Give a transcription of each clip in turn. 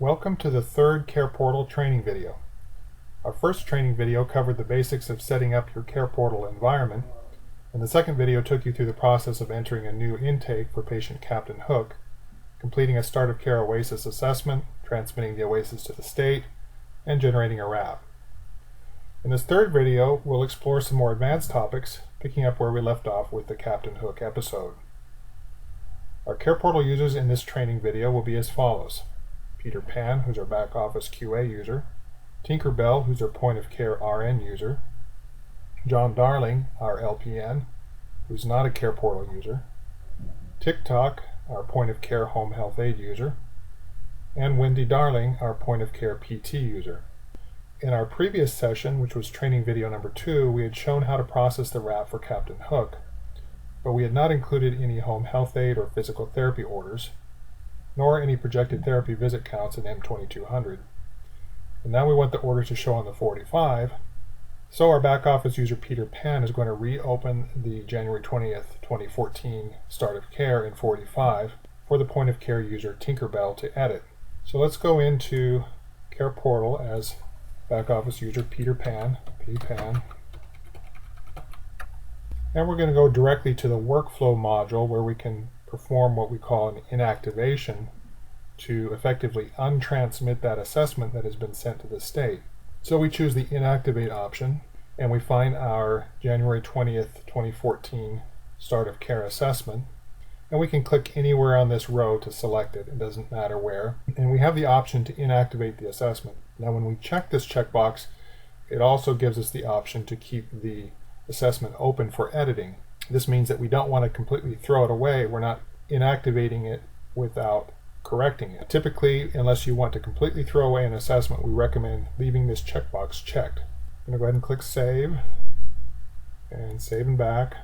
Welcome to the third CarePortal training video. Our first training video covered the basics of setting up your CarePortal environment, and the second video took you through the process of entering a new intake for patient Captain Hook, completing a start of care OASIS assessment, transmitting the OASIS to the state, and generating a RAP. In this third video, we'll explore some more advanced topics, picking up where we left off with the Captain Hook episode. Our CarePortal users in this training video will be as follows: Peter Pan, who's our back office QA user; Tinkerbell, who's our point of care RN user; John Darling, our LPN, who's not a CarePortal user; TikTok, our point of care home health aid user; and Wendy Darling, our point of care PT user. In our previous session, which was training video number 2, we had shown how to process the RAP for Captain Hook, but we had not included any home health aid or physical therapy orders, nor any projected therapy visit counts in M2200. And now we want the orders to show on the 45, so our back office user Peter Pan is going to reopen the January 20th, 2014 start of care in 45 for the point of care user Tinkerbell to edit. So let's go into CarePortal as back office user Peter Pan, and we're going to go directly to the workflow module where we can perform what we call an inactivation to effectively untransmit that assessment that has been sent to the state. So we choose the inactivate option and we find our January 20th, 2014 start of care assessment, and we can click anywhere on this row to select it. It doesn't matter where. And we have the option to inactivate the assessment. Now when we check this checkbox, it also gives us the option to keep the assessment open for editing. This means that we don't want to completely throw it away. We're not inactivating it without correcting it. Typically, unless you want to completely throw away an assessment, we recommend leaving this checkbox checked. I'm going to go ahead and click save, and back.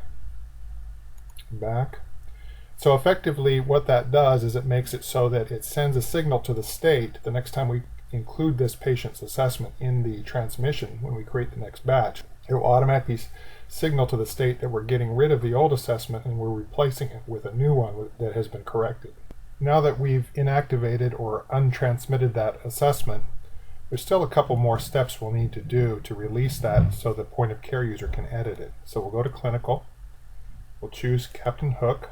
So effectively what that does is it makes it so that it sends a signal to the state the next time we include this patient's assessment in the transmission. When we create the next batch, it will automatically signal to the state that we're getting rid of the old assessment and we're replacing it with a new one that has been corrected. Now that we've inactivated or untransmitted that assessment, there's still a couple more steps we'll need to do to release that so the point of care user can edit it. So we'll go to clinical, we'll choose Captain Hook,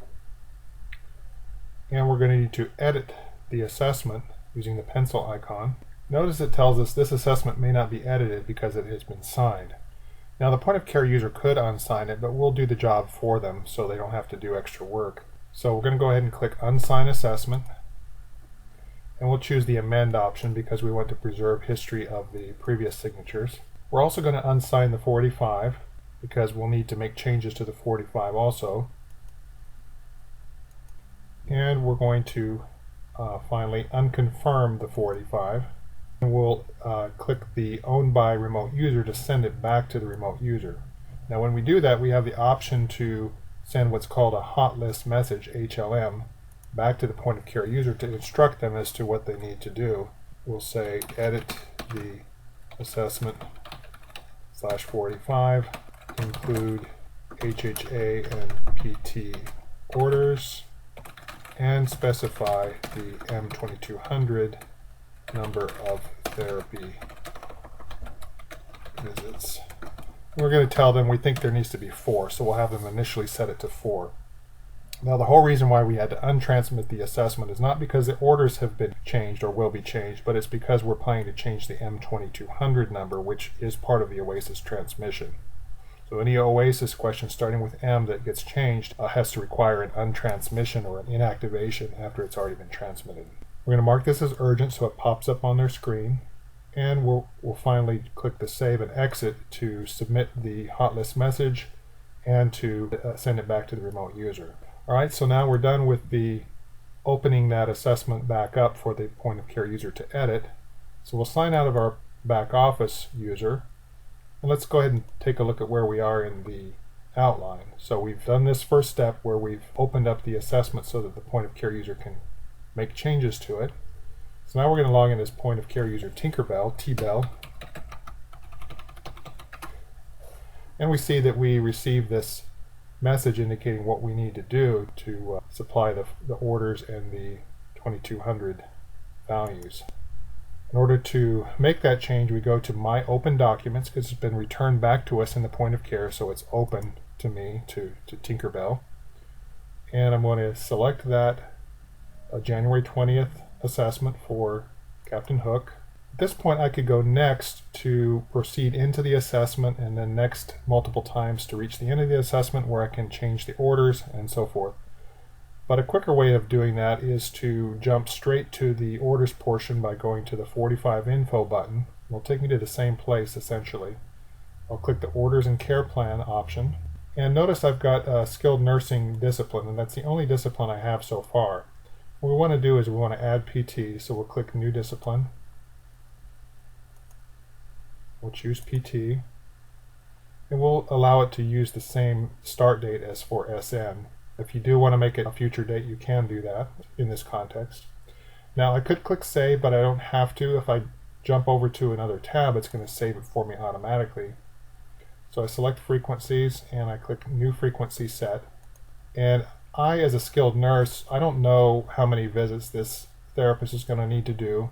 and we're going to need to edit the assessment using the pencil icon. Notice it tells us this assessment may not be edited because it has been signed. Now the point of care user could unsign it, but we'll do the job for them so they don't have to do extra work. So we're going to go ahead and click Unsign Assessment, and we'll choose the Amend option because we want to preserve history of the previous signatures. We're also going to unsign the 45 because we'll need to make changes to the 45 also. And we're going to finally unconfirm the 45. And we'll click the Owned by Remote User to send it back to the remote user. Now when we do that, we have the option to send what's called a hot list message, HLM, back to the point of care user to instruct them as to what they need to do. We'll say edit the assessment /45, include HHA and PT orders, and specify the M2200 number of therapy visits. We're going to tell them we think there needs to be 4, so we'll have them initially set it to 4. Now the whole reason why we had to untransmit the assessment is not because the orders have been changed or will be changed, but it's because we're planning to change the M2200 number, which is part of the OASIS transmission. So any OASIS question starting with M that gets changed has to require an untransmission or an inactivation after it's already been transmitted. We're going to mark this as urgent so it pops up on their screen, and we'll finally click the save and exit to submit the hot list message and to send it back to the remote user. Alright, so now we're done with the opening that assessment back up for the point of care user to edit. So we'll sign out of our back office user, and let's go ahead and take a look at where we are in the outline. So we've done this first step where we've opened up the assessment so that the point of care user can make changes to it. So now we're going to log in as point of care user Tinkerbell, T-Bell, and we see that we received this message indicating what we need to do to supply the orders and the 2200 values. In order to make that change, we go to My Open Documents because it's been returned back to us in the point of care, so it's open to me, to Tinkerbell. And I'm going to select that January 20th assessment for Captain Hook. At this point, I could go next to proceed into the assessment, and then next multiple times to reach the end of the assessment where I can change the orders and so forth. But a quicker way of doing that is to jump straight to the orders portion by going to the 45 info button. It'll take me to the same place essentially. I'll click the orders and care plan option. And notice I've got a skilled nursing discipline, and that's the only discipline I have so far. What we want to do is we want to add PT, so we'll click new discipline. We'll choose PT. And we'll allow it to use the same start date as for SN. If you do want to make it a future date, you can do that in this context. Now I could click save, but I don't have to. If I jump over to another tab, it's going to save it for me automatically. So I select frequencies and I click new frequency set. And I, as a skilled nurse, I don't know how many visits this therapist is going to need to do.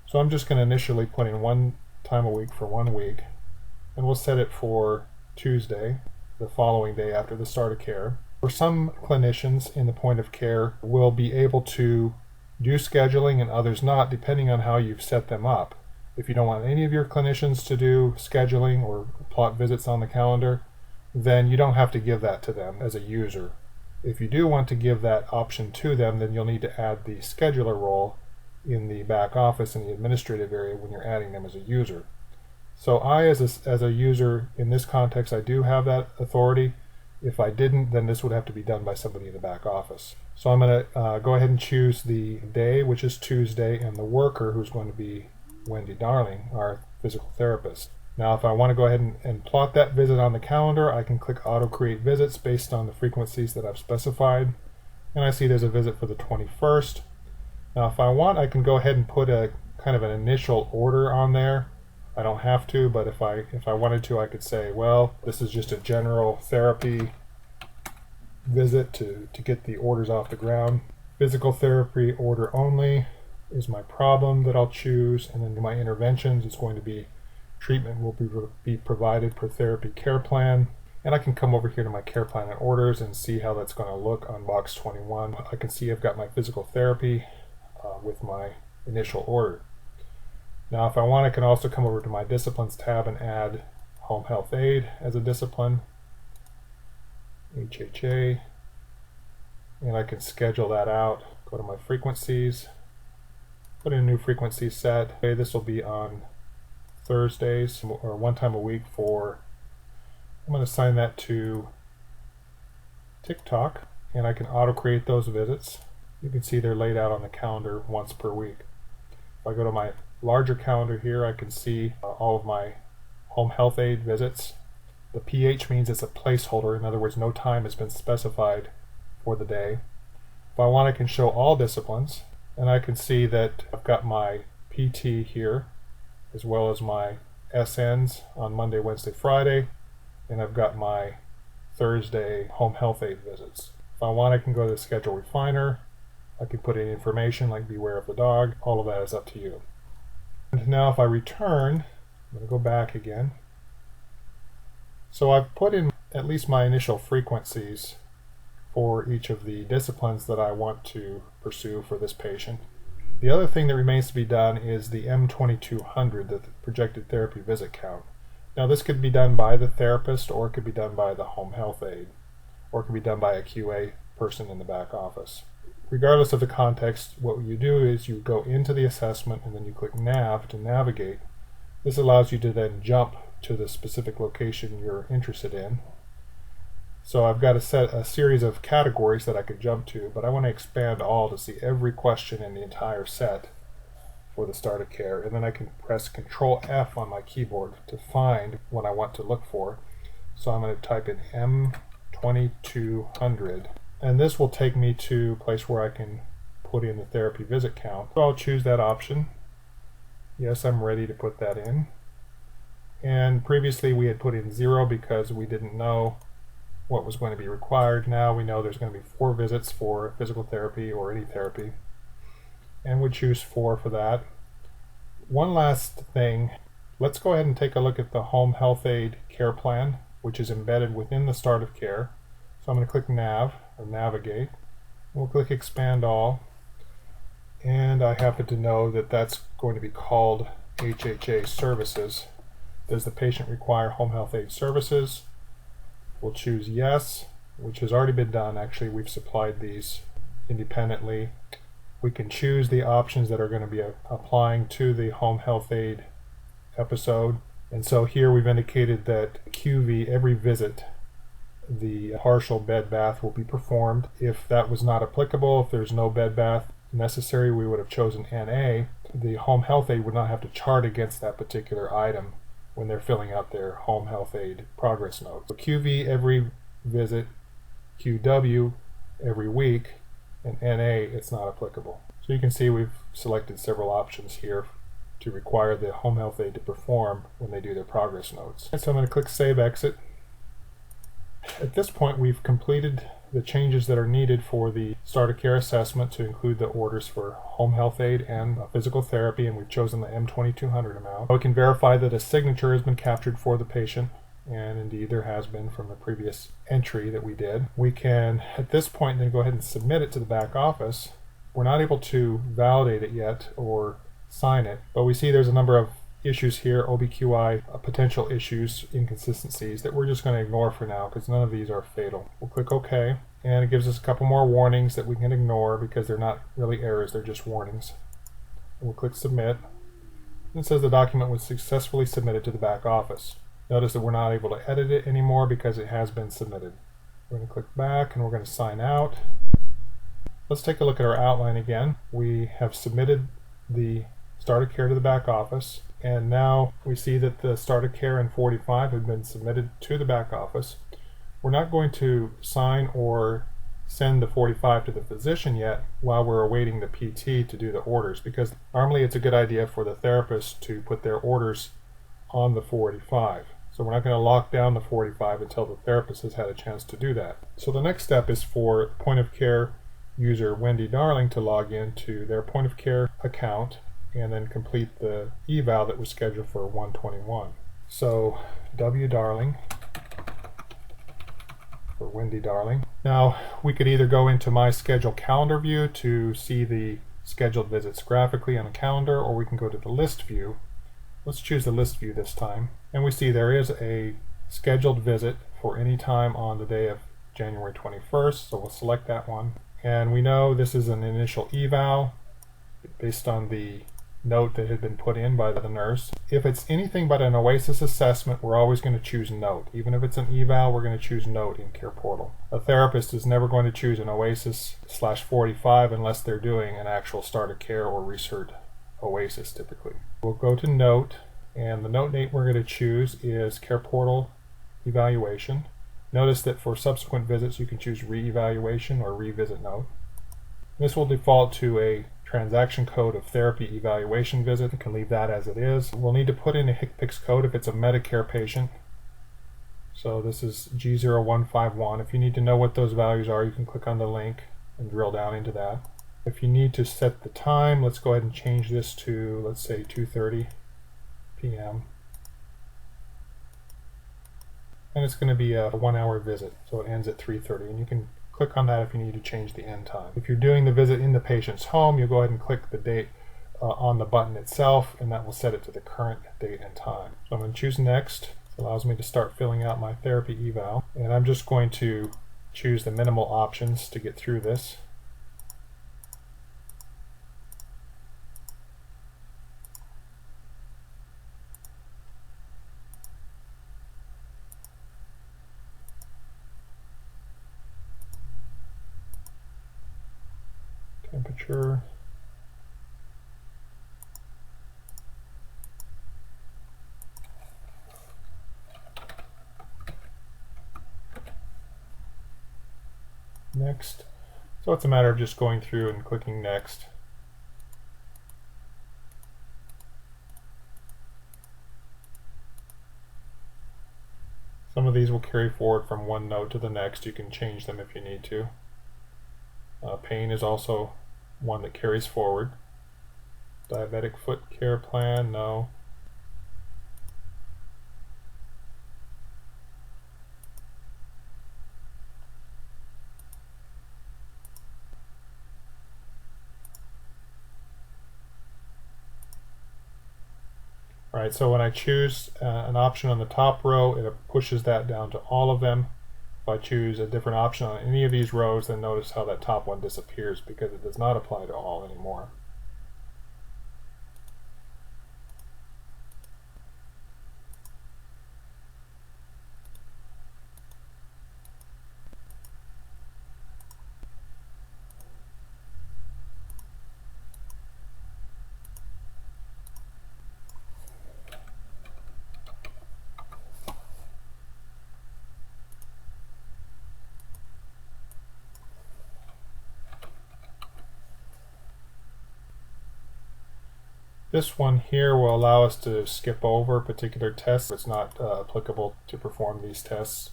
So I'm just going to initially put in 1 time a week for 1 week. And we'll set it for Tuesday, the following day after the start of care. For some clinicians in the point of care will be able to do scheduling and others not, depending on how you've set them up. If you don't want any of your clinicians to do scheduling or plot visits on the calendar, then you don't have to give that to them as a user. If you do want to give that option to them, then you'll need to add the scheduler role in the back office in the administrative area when you're adding them as a user. So I, as a user in this context, I do have that authority. If I didn't, then this would have to be done by somebody in the back office. So I'm going to go ahead and choose the day, which is Tuesday, and the worker, who's going to be Wendy Darling, our physical therapist. Now, if I want to go ahead and plot that visit on the calendar, I can click Auto Create Visits based on the frequencies that I've specified. And I see there's a visit for the 21st. Now, if I want, I can go ahead and put a kind of an initial order on there. I don't have to, but if I wanted to, I could say, well, this is just a general therapy visit to get the orders off the ground. Physical therapy order only is my problem that I'll choose, and then my interventions is going to be treatment will be provided per therapy care plan. And I can come over here to my care plan and orders and see how that's going to look on box 21. I can see I've got my physical therapy with my initial order. Now, if I want, I can also come over to my disciplines tab and add home health aid as a discipline, HHA, and I can schedule that out. Go to my frequencies, put in a new frequency set. Okay, this will be on Thursdays or 1 time a week for, I'm going to assign that to TikTok, and I can auto create those visits. You can see they're laid out on the calendar once per week. If I go to my larger calendar here, I can see all of my home health aid visits. The PH means it's a placeholder. In other words, no time has been specified for the day. If I want, I can show all disciplines, and I can see that I've got my PT here, as well as my SNs on Monday, Wednesday, Friday, and I've got my Thursday home health aid visits. If I want, I can go to the schedule refiner. I can put in information like beware of the dog. All of that is up to you. And now if I return, I'm going to go back again. So I've put in at least my initial frequencies for each of the disciplines that I want to pursue for this patient. The other thing that remains to be done is the M2200, the projected therapy visit count. Now this could be done by the therapist, or it could be done by the home health aide, or it could be done by a QA person in the back office. Regardless of the context, what you do is you go into the assessment and then you click Nav to navigate. This allows you to then jump to the specific location you're interested in. So I've got a series of categories that I could jump to, but I want to expand all to see every question in the entire set for the start of care. And then I can press Control F on my keyboard to find what I want to look for. So I'm going to type in M2200. And this will take me to a place where I can put in the therapy visit count. So I'll choose that option. Yes, I'm ready to put that in. And previously we had put in 0 because we didn't know what was going to be required. Now we know there's going to be 4 visits for physical therapy or any therapy. And we choose 4 for that. One last thing, let's go ahead and take a look at the Home Health Aid Care Plan, which is embedded within the Start of Care. So I'm going to click Nav, or Navigate. We'll click Expand All, and I happen to know that that's going to be called HHA Services. Does the patient require home health aid services? We'll choose Yes, which has already been done. Actually, we've supplied these independently. We can choose the options that are going to be applying to the home health aid episode. And so here we've indicated that QV, every visit, the partial bed bath will be performed. If that was not applicable, if there's no bed bath necessary, we would have chosen NA. The home health aid would not have to chart against that particular item when they're filling out their home health aid progress note. So QV every visit, QW every week, and NA it's not applicable. So you can see we've selected several options here to require the home health aid to perform when they do their progress notes. And so I'm going to click Save Exit. At this point we've completed the changes that are needed for the Start of Care assessment to include the orders for home health aid and physical therapy, and we've chosen the M2200 amount. We can verify that a signature has been captured for the patient, and indeed there has been from the previous entry that we did. We can at this point then go ahead and submit it to the back office. We're not able to validate it yet or sign it, but we see there's a number of issues here, OBQI potential issues, inconsistencies that we're just going to ignore for now because none of these are fatal. We'll click OK, and it gives us a couple more warnings that we can ignore because they're not really errors, they're just warnings. And we'll click Submit. And it says the document was successfully submitted to the back office. Notice that we're not able to edit it anymore because it has been submitted. We're going to click back and we're going to sign out. Let's take a look at our outline again. We have submitted the Start of Care to the back office, and now we see that the Start of Care and 45 have been submitted to the back office. We're not going to sign or send the 45 to the physician yet while we're awaiting the PT to do the orders, because normally it's a good idea for the therapist to put their orders on the 45. So we're not going to lock down the 45 until the therapist has had a chance to do that. So the next step is for point of care user Wendy Darling to log into their point of care account and then complete the eval that was scheduled for 121. So W Darling for Wendy Darling. Now we could either go into my schedule calendar view to see the scheduled visits graphically on a calendar, or we can go to the list view. Let's choose the list view this time, and we see there is a scheduled visit for any time on the day of January 21st, so we'll select that one. And we know this is an initial eval based on the note that had been put in by the nurse. If it's anything but an OASIS assessment, we're always going to choose note. Even if it's an eval, we're going to choose note in CarePortal. A therapist is never going to choose an OASIS/45 unless they're doing an actual Start of Care or Recert OASIS typically. We'll go to note, and the note date we're going to choose is CarePortal evaluation. Notice that for subsequent visits you can choose re-evaluation or revisit note. This will default to a transaction code of therapy evaluation visit. You can leave that as it is. We'll need to put in a HCPCS code if it's a Medicare patient. So this is G0151. If you need to know what those values are, you can click on the link and drill down into that. If you need to set the time, let's go ahead and change this to, let's say, 2:30 p.m. And it's going to be a 1-hour visit, so it ends at 3:30, and you can click on that if you need to change the end time. If you're doing the visit in the patient's home, you'll go ahead and click the date on the button itself, and that will set it to the current date and time. So I'm going to choose Next. It allows me to start filling out my therapy eval, and I'm just going to choose the minimal options to get through this. Temperature. Next. So it's a matter of just going through and clicking Next. Some of these will carry forward from one note to the next. You can change them if you need to. Pain is also one that carries forward. Diabetic foot care plan, no. Alright, so when I choose an option on the top row, it pushes that down to all of them. If I choose a different option on any of these rows, then notice how that top one disappears because it does not apply to all anymore. This one here will allow us to skip over particular tests. It's not applicable to perform these tests.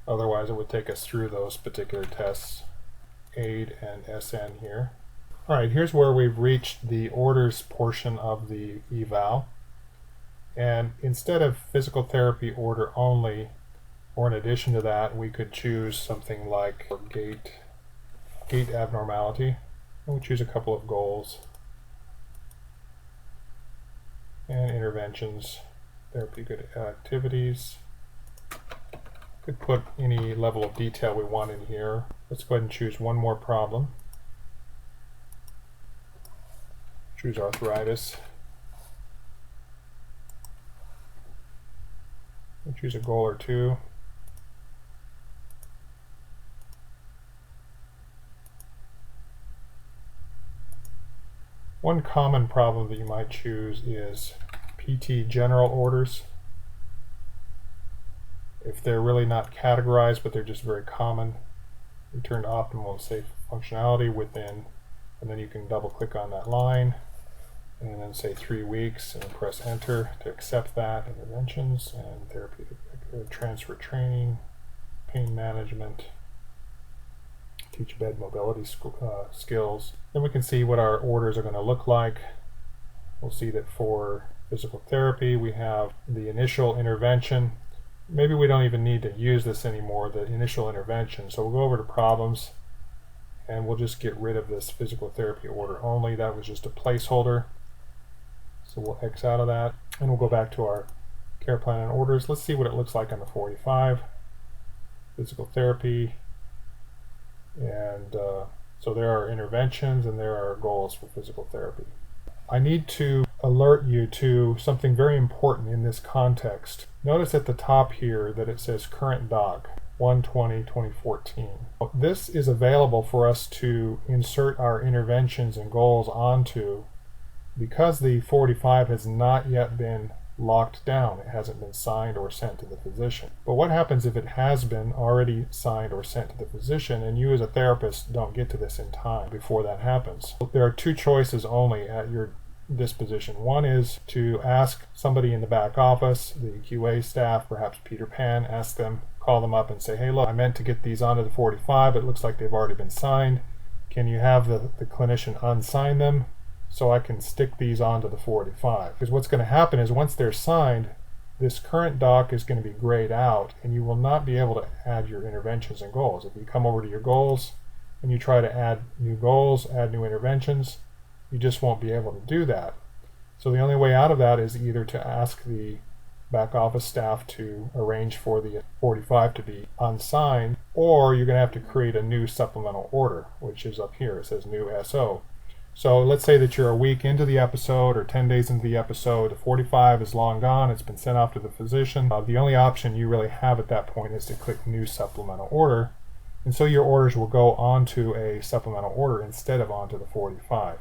Otherwise, it would take us through those particular tests, AID and SN here. Alright, here's where we've reached the orders portion of the eval. And instead of physical therapy order only, or in addition to that, we could choose something like gait abnormality. And we'll choose a couple of goals. And interventions, therapeutic activities. Could put any level of detail we want in here. Let's go ahead and choose one more problem. Choose arthritis. We'll choose a goal or two. One common problem that you might choose is PT general orders. If they're really not categorized, but they're just very common, return to optimal safe functionality within, and then you can double click on that line, and then say 3 weeks, and then press enter to accept that. Interventions and therapeutic transfer training, pain management, teach bed mobility skills. Then we can see what our orders are going to look like. We'll see that for physical therapy, we have the initial intervention. Maybe we don't even need to use this anymore, the initial intervention. So we'll go over to problems, and we'll just get rid of this physical therapy order only. That was just a placeholder. So we'll X out of that, and we'll go back to our care plan and orders. Let's see what it looks like on the 45. Physical therapy. And so there are interventions and there are goals for physical therapy. I need to alert you to something very important in this context. Notice at the top here that it says current doc 1/20/2014. This is available for us to insert our interventions and goals onto because the 45 has not yet been locked down. It hasn't been signed or sent to the physician. But what happens if it has been already signed or sent to the physician and you as a therapist don't get to this in time before that happens? There are two choices only at your disposition. One is to ask somebody in the back office, the QA staff, perhaps Peter Pan, ask them, call them up and say, hey, look, I meant to get these onto the 45. It looks like they've already been signed. Can you have the clinician unsign them so I can stick these onto the 45? Because what's going to happen is once they're signed, this current doc is going to be grayed out and you will not be able to add your interventions and goals. If you come over to your goals and you try to add new goals, add new interventions, you just won't be able to do that. So the only way out of that is either to ask the back office staff to arrange for the 45 to be unsigned, or you're going to have to create a new supplemental order, which is up here. It says new SO. So let's say that you're a week into the episode or 10 days into the episode, the 45 is long gone, it's been sent off to the physician. The only option you really have at that point is to click new supplemental order, and so your orders will go onto a supplemental order instead of onto the 45.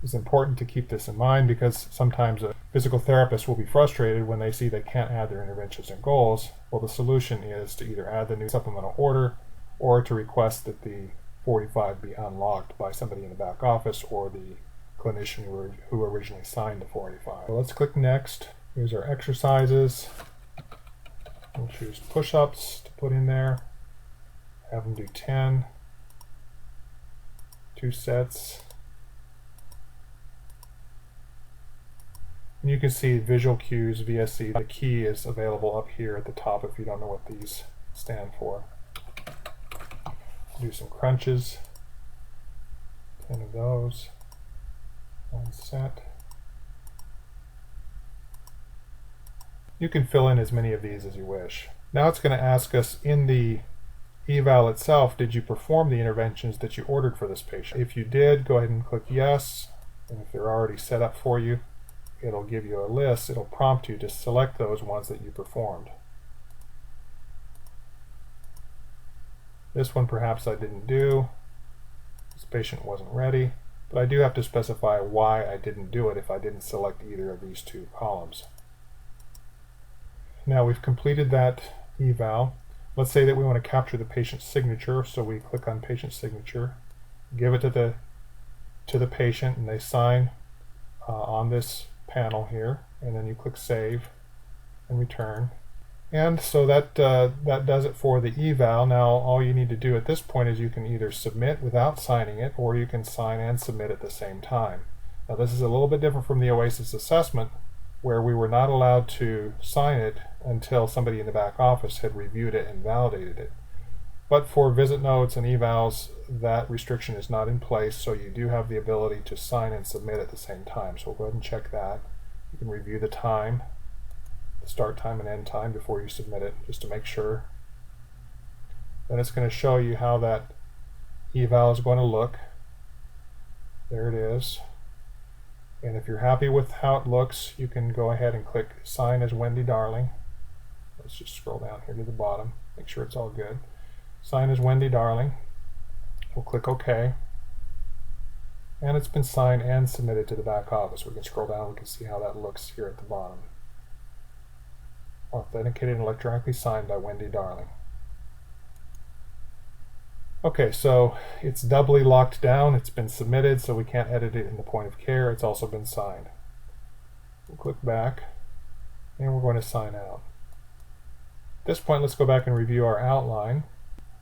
It's important to keep this in mind because sometimes a physical therapist will be frustrated when they see they can't add their interventions and goals. Well, the solution is to either add the new supplemental order or to request that the 45 be unlocked by somebody in the back office or the clinician who originally signed the 45. So let's click next. Here's our exercises. We'll choose push-ups to put in there. Have them do 10, 2 sets. And you can see visual cues, VSC. The key is available up here at the top if you don't know what these stand for. Do some crunches, 10 of those, 1 set. You can fill in as many of these as you wish. Now it's going to ask us in the eval itself, did you perform the interventions that you ordered for this patient? If you did, go ahead and click yes, and if they're already set up for you, it'll give you a list. It'll prompt you to select those ones that you performed. This one perhaps I didn't do. This patient wasn't ready, but I do have to specify why I didn't do it if I didn't select either of these 2 columns. Now we've completed that eval. Let's say that we want to capture the patient's signature, so we click on patient signature, give it to the patient, and they sign on this panel here, and then you click save and return. And so that does it for the eval. Now all you need to do at this point is you can either submit without signing it, or you can sign and submit at the same time. Now this is a little bit different from the OASIS assessment, where we were not allowed to sign it until somebody in the back office had reviewed it and validated it. But for visit notes and evals, that restriction is not in place, so you do have the ability to sign and submit at the same time. So we'll go ahead and check that. You can review the time, the start time and end time before you submit it, just to make sure. Then it's going to show you how that eval is going to look. There it is. And if you're happy with how it looks, you can go ahead and click Sign as Wendy Darling. Let's just scroll down here to the bottom, make sure it's all good. Sign as Wendy Darling. We'll click OK. And it's been signed and submitted to the back office. We can scroll down, we can see how that looks here at the bottom. Authenticated and electronically signed by Wendy Darling. Okay, so it's doubly locked down. It's been submitted, so we can't edit it in the point of care. It's also been signed. We'll click back, and we're going to sign out. At this point, let's go back and review our outline.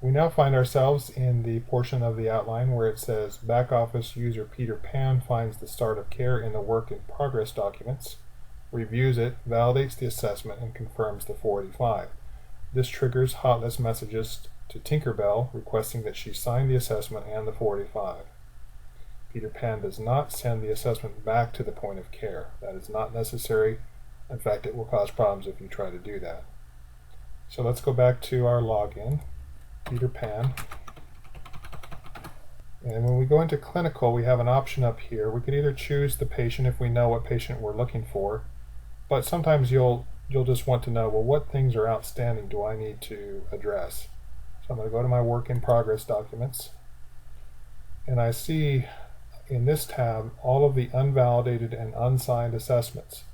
We now find ourselves in the portion of the outline where it says back office user Peter Pan finds the start of care in the work in progress documents, reviews it, validates the assessment, and confirms the 485. This triggers hot list messages to Tinkerbell requesting that she sign the assessment and the 485. Peter Pan does not send the assessment back to the point of care. That is not necessary. In fact, it will cause problems if you try to do that. So let's go back to our login, Peter Pan. And when we go into clinical, we have an option up here. We can either choose the patient if we know what patient we're looking for, but sometimes you'll just want to know, well, what things are outstanding do I need to address? So I'm going to go to my work in progress documents, and I see in this tab all of the unvalidated and unsigned assessments.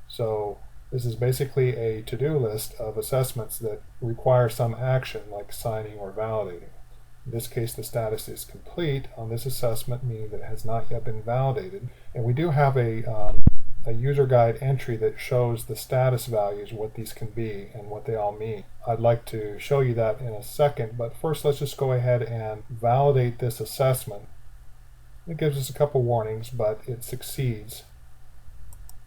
So this is basically a to-do list of assessments that require some action like signing or validating. In this case, the status is complete on this assessment, meaning that it has not yet been validated. And we do have a user guide entry that shows the status values, what these can be and what they all mean. I'd like to show you that in a second, but first let's just go ahead and validate this assessment. It gives us a couple warnings, but it succeeds,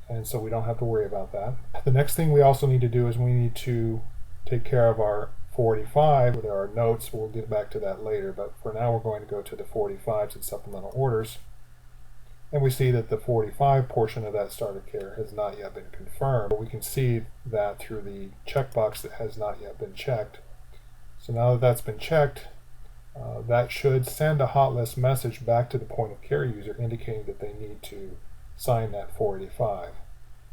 and so we don't have to worry about that. The next thing we also need to do is we need to take care of our 485. There are notes, we'll get back to that later, but for now we're going to go to the 485s and supplemental orders. And we see that the 485 portion of that start of care has not yet been confirmed. But we can see that through the checkbox that has not yet been checked. So now that that's been checked, that should send a hot list message back to the point of care user indicating that they need to sign that 485.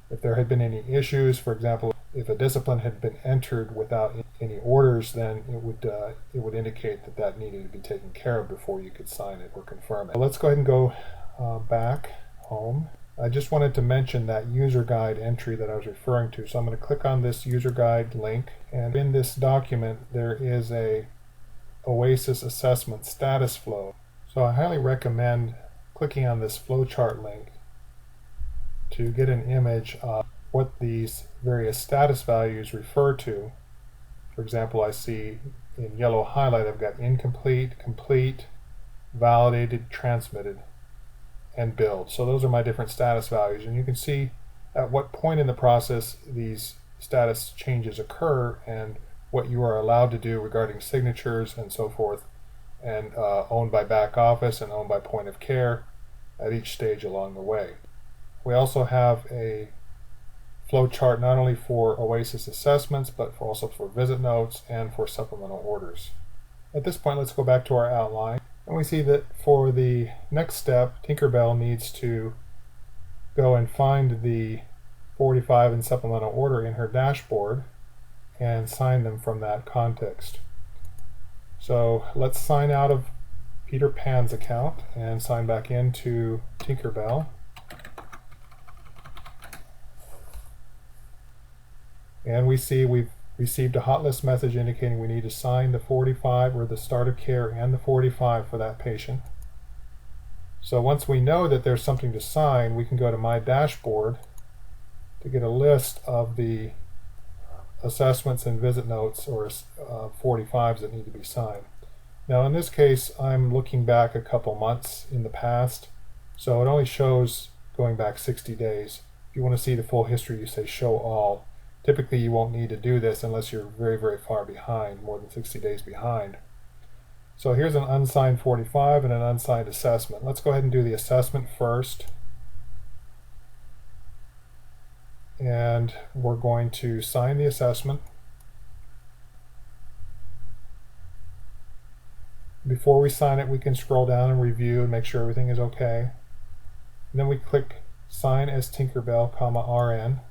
If there had been any issues, for example, if a discipline had been entered without any orders, then it would indicate that that needed to be taken care of before you could sign it or confirm it. Let's go ahead and go back home. I just wanted to mention that user guide entry that I was referring to. So I'm going to click on this user guide link, and in this document there is a OASIS assessment status flow. So I highly recommend clicking on this flowchart link to get an image of what these various status values refer to For example, I see in yellow highlight I've got incomplete, complete, validated, transmitted, and billed. So those are my different status values, and you can see at what point in the process these status changes occur and what you are allowed to do regarding signatures and so forth, and owned by back office and owned by point of care at each stage along the way. We also have a flow chart not only for OASIS assessments but also for visit notes and for supplemental orders. At this point, let's go back to our outline, and we see that for the next step, Tinkerbell needs to go and find the 45 and supplemental order in her dashboard and sign them from that context. So let's sign out of Peter Pan's account and sign back into Tinkerbell. And we see we've received a hot list message indicating we need to sign the 45 or the start of care and the 45 for that patient. So once we know that there's something to sign, we can go to My Dashboard to get a list of the assessments and visit notes or 45s that need to be signed. Now in this case, I'm looking back a couple months in the past, so it only shows going back 60 days. If you want to see the full history, you say Show All. Typically you won't need to do this unless you're very, very far behind, more than 60 days behind. So here's an unsigned 45 and an unsigned assessment. Let's go ahead and do the assessment first. And we're going to sign the assessment. Before we sign it, we can scroll down and review and make sure everything is okay. And then we click Sign as Tinkerbell, RN.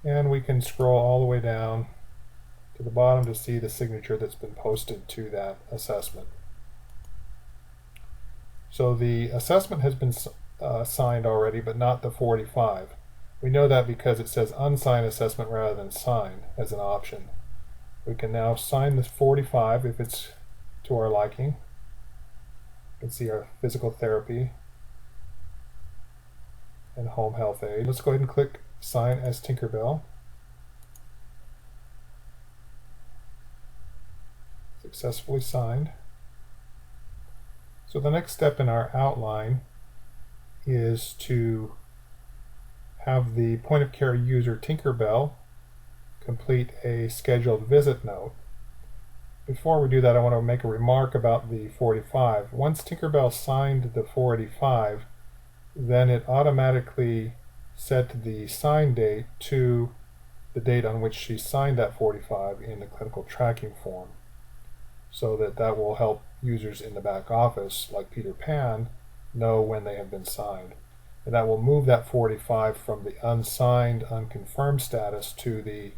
And we can scroll all the way down to the bottom to see the signature that's been posted to that assessment. So the assessment has been signed already, but not the 45. We know that because it says unsigned assessment rather than sign as an option. We can now sign this 45 if it's to our liking. You can see our physical therapy and home health aid. Let's go ahead and click Sign as Tinkerbell. Successfully signed. So the next step in our outline is to have the point of care user Tinkerbell complete a scheduled visit note. Before we do that, I want to make a remark about the 45. Once Tinkerbell signed the 45, then it automatically set the sign date to the date on which she signed that 45 in the clinical tracking form, so that will help users in the back office, like Peter Pan, know when they have been signed. And that will move that 45 from the unsigned, unconfirmed status to the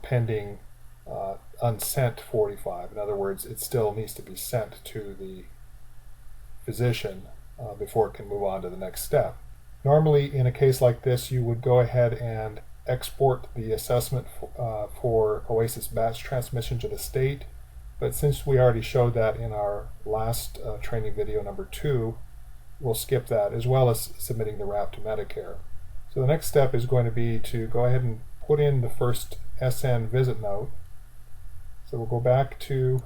pending unsent 45. In other words, it still needs to be sent to the physician before it can move on to the next step. Normally, in a case like this, you would go ahead and export the assessment for OASIS batch transmission to the state, but since we already showed that in our last training video, number 2, we'll skip that, as well as submitting the RAP to Medicare. So the next step is going to be to go ahead and put in the first SN visit note. So we'll go back to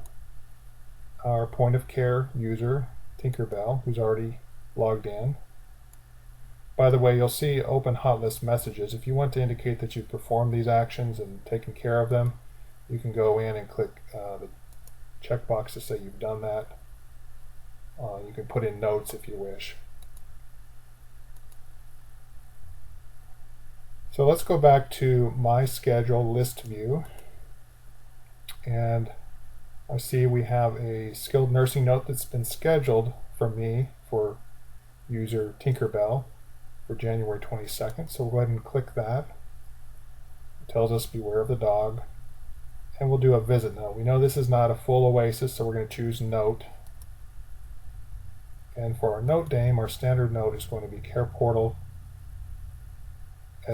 our point of care user, Tinkerbell, who's already logged in. By the way, you'll see open hot list messages. If you want to indicate that you've performed these actions and taken care of them, you can go in and click the checkbox to say you've done that. You can put in notes if you wish. So let's go back to My Schedule list view, and I see we have a skilled nursing note that's been scheduled for me for user Tinkerbell for January 22nd. So we'll go ahead and click that. It tells us beware of the dog, and we'll do a visit note. We know this is not a full OASIS, so we're going to choose note. And for our note name, our standard note is going to be CarePortal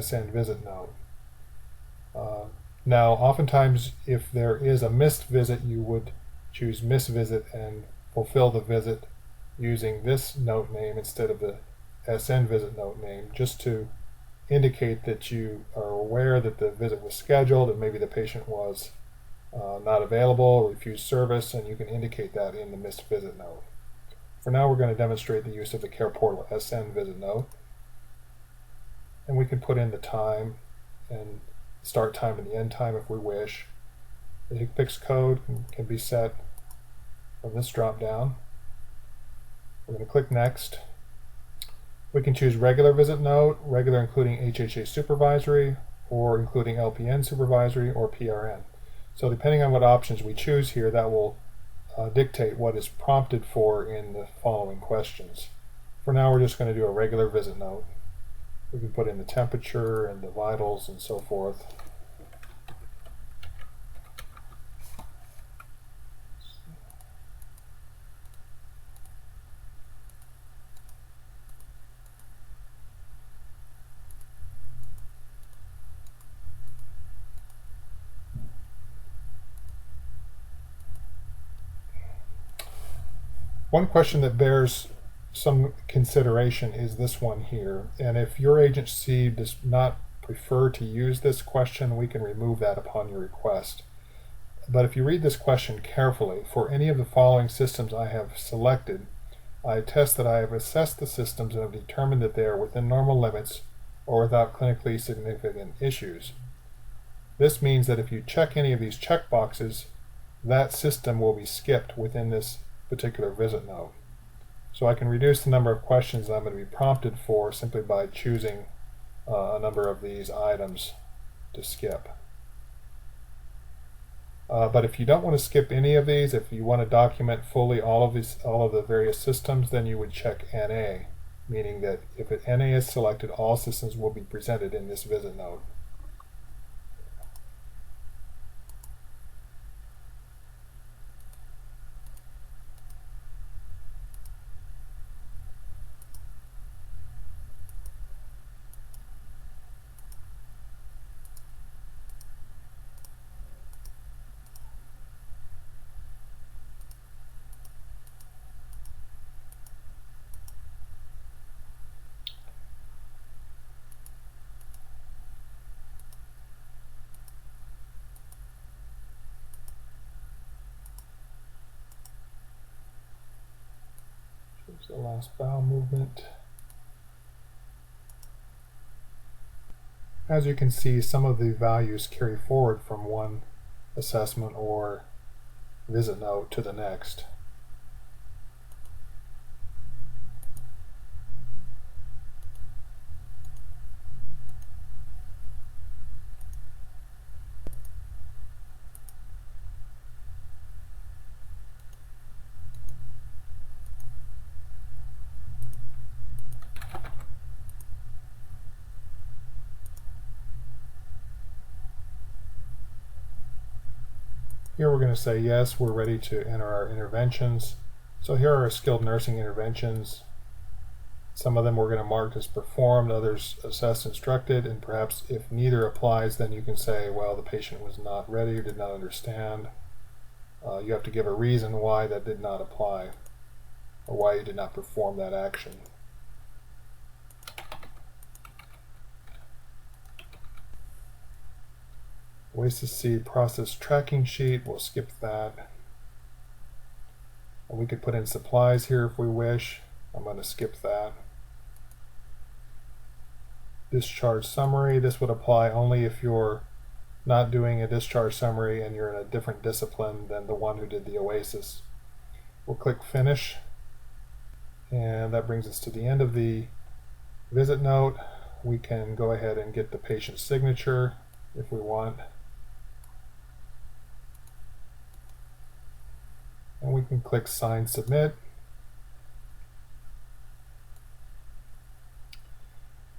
SN visit note. Now, oftentimes, if there is a missed visit, you would choose miss visit and fulfill the visit using this note name instead of the SN visit note name, just to indicate that you are aware that the visit was scheduled and maybe the patient was not available, refused service, and you can indicate that in the missed visit note. For now, we're going to demonstrate the use of the CarePortal SN visit note. And we can put in the time and start time and the end time if we wish. The HCPCS code can be set from this drop down. We're going to click Next. We can choose regular visit note, regular including HHA supervisory, or including LPN supervisory, or PRN. So depending on what options we choose here, that will dictate what is prompted for in the following questions. For now, we're just going to do a regular visit note. We can put in the temperature and the vitals and so forth. One question that bears some consideration is this one here, and if your agency does not prefer to use this question, we can remove that upon your request. But if you read this question carefully, for any of the following systems I have selected, I attest that I have assessed the systems and have determined that they are within normal limits or without clinically significant issues. This means that if you check any of these checkboxes, that system will be skipped within this particular visit note. So I can reduce the number of questions I'm going to be prompted for simply by choosing a number of these items to skip. But if you don't want to skip any of these, if you want to document fully all of the various systems, then you would check NA, meaning that if NA is selected, all systems will be presented in this visit note. Here's the last bowel movement. As you can see, some of the values carry forward from one assessment or visit note to the next. Here we're going to say yes, we're ready to enter our interventions. So here are our skilled nursing interventions. Some of them we're going to mark as performed, others assessed, instructed, and perhaps if neither applies, then you can say, well, the patient was not ready or did not understand. You have to give a reason why that did not apply or why you did not perform that action. Ways to see process tracking sheet, we'll skip that. And we could put in supplies here if we wish. I'm going to skip that. Discharge summary, this would apply only if you're not doing a discharge summary and you're in a different discipline than the one who did the OASIS. We'll click finish, and that brings us to the end of the visit note. We can go ahead and get the patient's signature if we want. And we can click Sign Submit.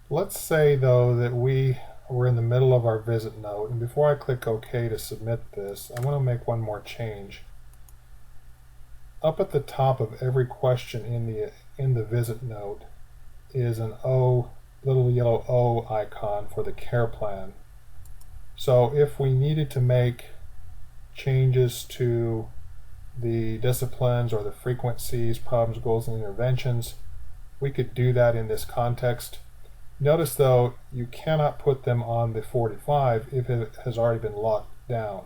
Let's say though that we were in the middle of our visit note, and before I click OK to submit this, I want to make one more change. Up at the top of every question in the visit note is an O, little yellow O icon for the care plan. So if we needed to make changes to the disciplines or the frequencies, problems, goals, and interventions, we could do that in this context. Notice though, you cannot put them on the 45 if it has already been locked down.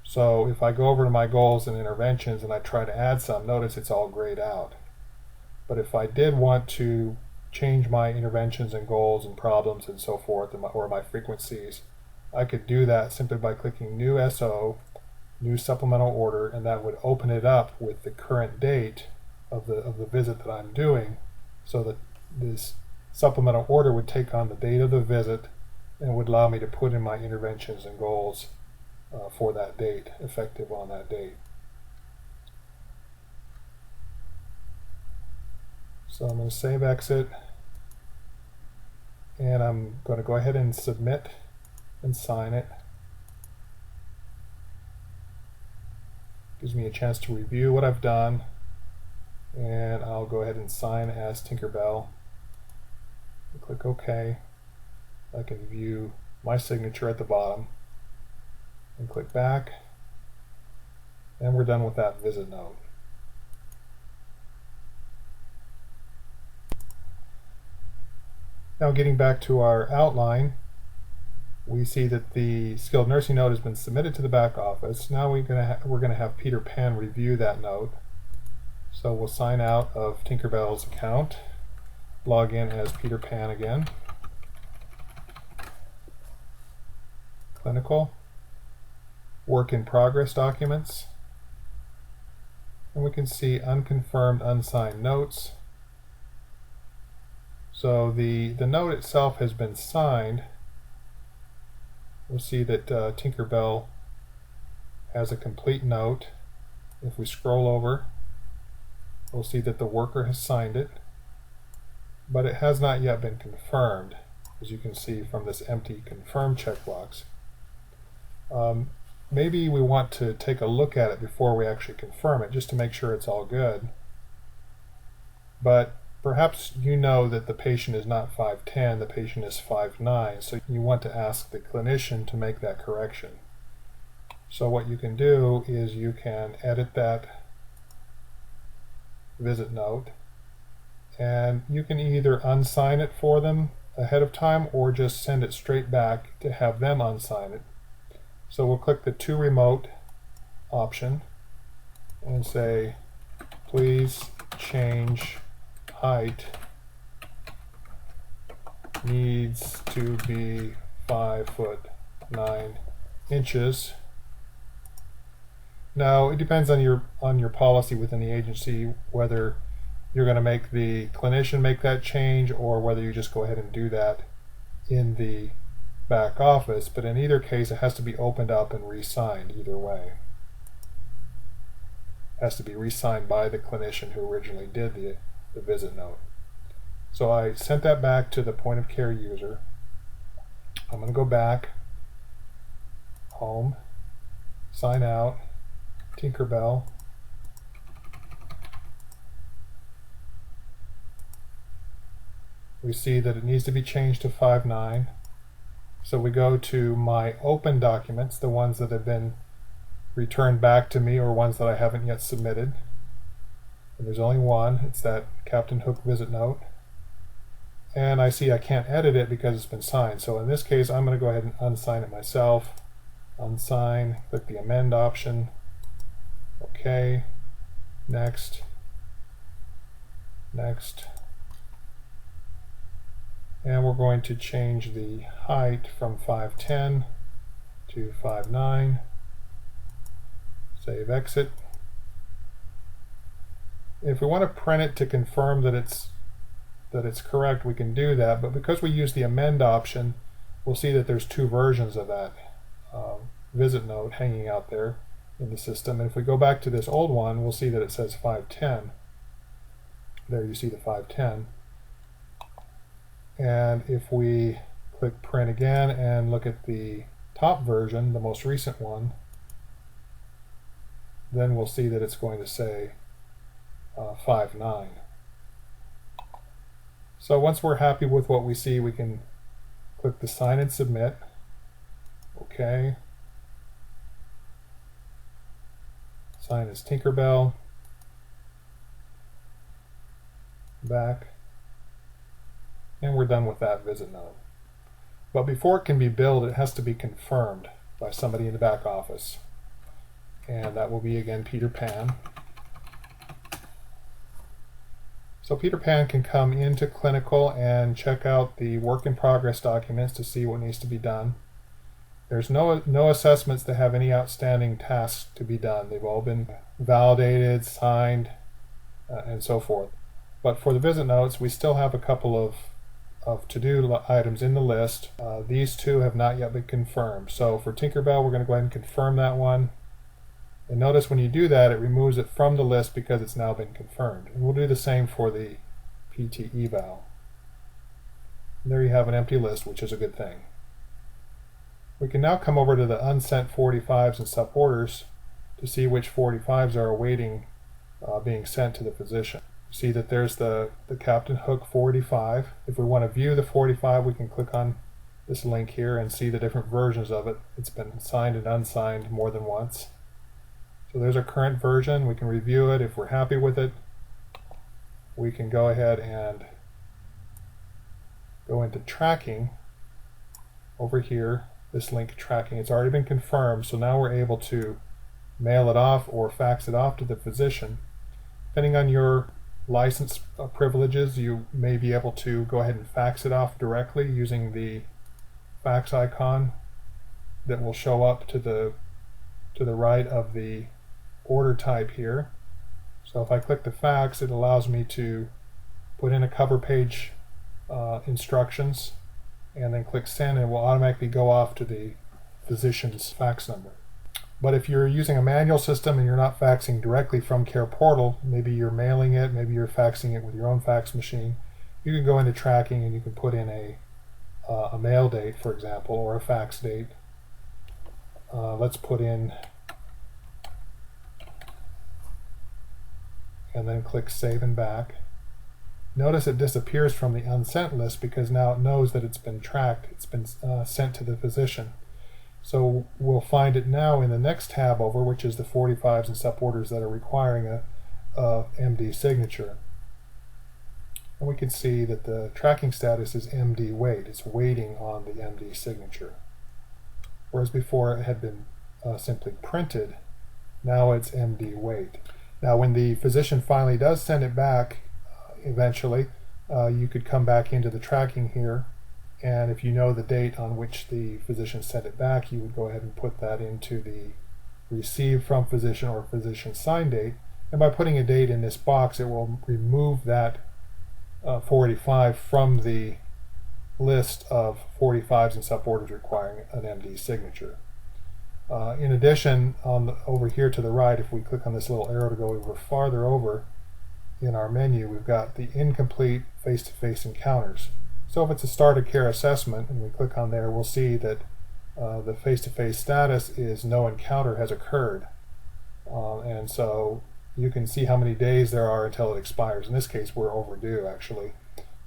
So if I go over to my goals and interventions and I try to add some, notice it's all grayed out. But if I did want to change my interventions and goals and problems and so forth, or my frequencies, I could do that simply by clicking New SO, New Supplemental Order, and that would open it up with the current date of the visit that I'm doing, so that this supplemental order would take on the date of the visit and would allow me to put in my interventions and goals for that date, effective on that date. So I'm going to save exit, and I'm going to go ahead and submit and sign it. Gives me a chance to review what I've done, and I'll go ahead and sign as Tinkerbell. Click OK. I can view my signature at the bottom and click back, and we're done with that visit note. Now getting back to our outline, we see that the skilled nursing note has been submitted to the back office. Now we're going to have Peter Pan review that note. So we'll sign out of Tinkerbell's account, log in as Peter Pan again. Clinical, work in progress documents, and we can see unconfirmed unsigned notes. So the note itself has been signed. We'll see that Tinkerbell has a complete note. If we scroll over, we'll see that the worker has signed it, but it has not yet been confirmed, as you can see from this empty confirm checkbox. Maybe we want to take a look at it before we actually confirm it, just to make sure it's all good. But perhaps you know that the patient is not 5'10", the patient is 5'9", so you want to ask the clinician to make that correction. So what you can do is you can edit that visit note, and you can either unsign it for them ahead of time or just send it straight back to have them unsign it. So we'll click the To Remote option and say, please change height needs to be 5'9". Now it depends on your policy within the agency whether you're going to make the clinician make that change or whether you just go ahead and do that in the back office, but in either case it has to be opened up and re-signed either way. It has to be re-signed by the clinician who originally did the visit note. So I sent that back to the point of care user. I'm going to go back, home, sign out, Tinkerbell, we see that it needs to be changed to 5'9". So we go to my open documents, the ones that have been returned back to me or ones that I haven't yet submitted. And there's only one, it's that Captain Hook visit note. And I see I can't edit it because it's been signed. So in this case, I'm going to go ahead and unsign it myself. Unsign, click the amend option. OK, next, next. And we're going to change the height from 5'10" to 5'9". Save exit. If we want to print it to confirm that it's correct, we can do that, but because we use the amend option, we'll see that there's two versions of that visit note hanging out there in the system. And if we go back to this old one, we'll see that it says 5'10". There you see the 5'10". And if we click print again and look at the top version, the most recent one, then we'll see that it's going to say 5'9". So once we're happy with what we see, we can click the sign and submit. OK. Sign as Tinkerbell. Back. And we're done with that visit note. But before it can be billed, it has to be confirmed by somebody in the back office. And that will be, again, Peter Pan. So Peter Pan can come into Clinical and check out the work in progress documents to see what needs to be done. There's no assessments that have any outstanding tasks to be done. They've all been validated, signed, and so forth. But for the visit notes, we still have a couple of to-do items in the list. These two have not yet been confirmed. So for Tinkerbell, we're going to go ahead and confirm that one. And notice when you do that, it removes it from the list because it's now been confirmed. And we'll do the same for the PT eval. And there you have an empty list, which is a good thing. We can now come over to the unsent 45s and suborders to see which 45s are awaiting being sent to the physician. See that there's the Captain Hook 45. If we want to view the 45, we can click on this link here and see the different versions of it. It's been signed and unsigned more than once. So there's our current version. We can review it. If we're happy with it, we can go ahead and go into tracking over here, this link tracking. It's already been confirmed, so now we're able to mail it off or fax it off to the physician. Depending on your license privileges, you may be able to go ahead and fax it off directly using the fax icon that will show up to the right of the order type here. So if I click the fax, it allows me to put in a cover page instructions and then click send, and it will automatically go off to the physician's fax number. But if you're using a manual system and you're not faxing directly from CarePortal, maybe you're mailing it, maybe you're faxing it with your own fax machine, you can go into tracking and you can put in a mail date, for example, or a fax date. Let's put in, and then click Save and Back. Notice it disappears from the unsent list because now it knows that it's been tracked, it's been sent to the physician. So we'll find it now in the next tab over, which is the 45s and suborders that are requiring a MD signature. And we can see that the tracking status is MD wait. It's waiting on the MD signature. Whereas before it had been simply printed, now it's MD wait. Now when the physician finally does send it back, eventually, you could come back into the tracking here, and if you know the date on which the physician sent it back, you would go ahead and put that into the received from physician or physician sign date, and by putting a date in this box, it will remove that 485 from the list of 45s and suborders requiring an MD signature. In addition, over here to the right, if we click on this little arrow to go over farther over in our menu, we've got the incomplete face-to-face encounters. So if it's a start of care assessment and we click on there, we'll see that the face-to-face status is no encounter has occurred. And so you can see how many days there are until it expires. In this case, we're overdue, actually.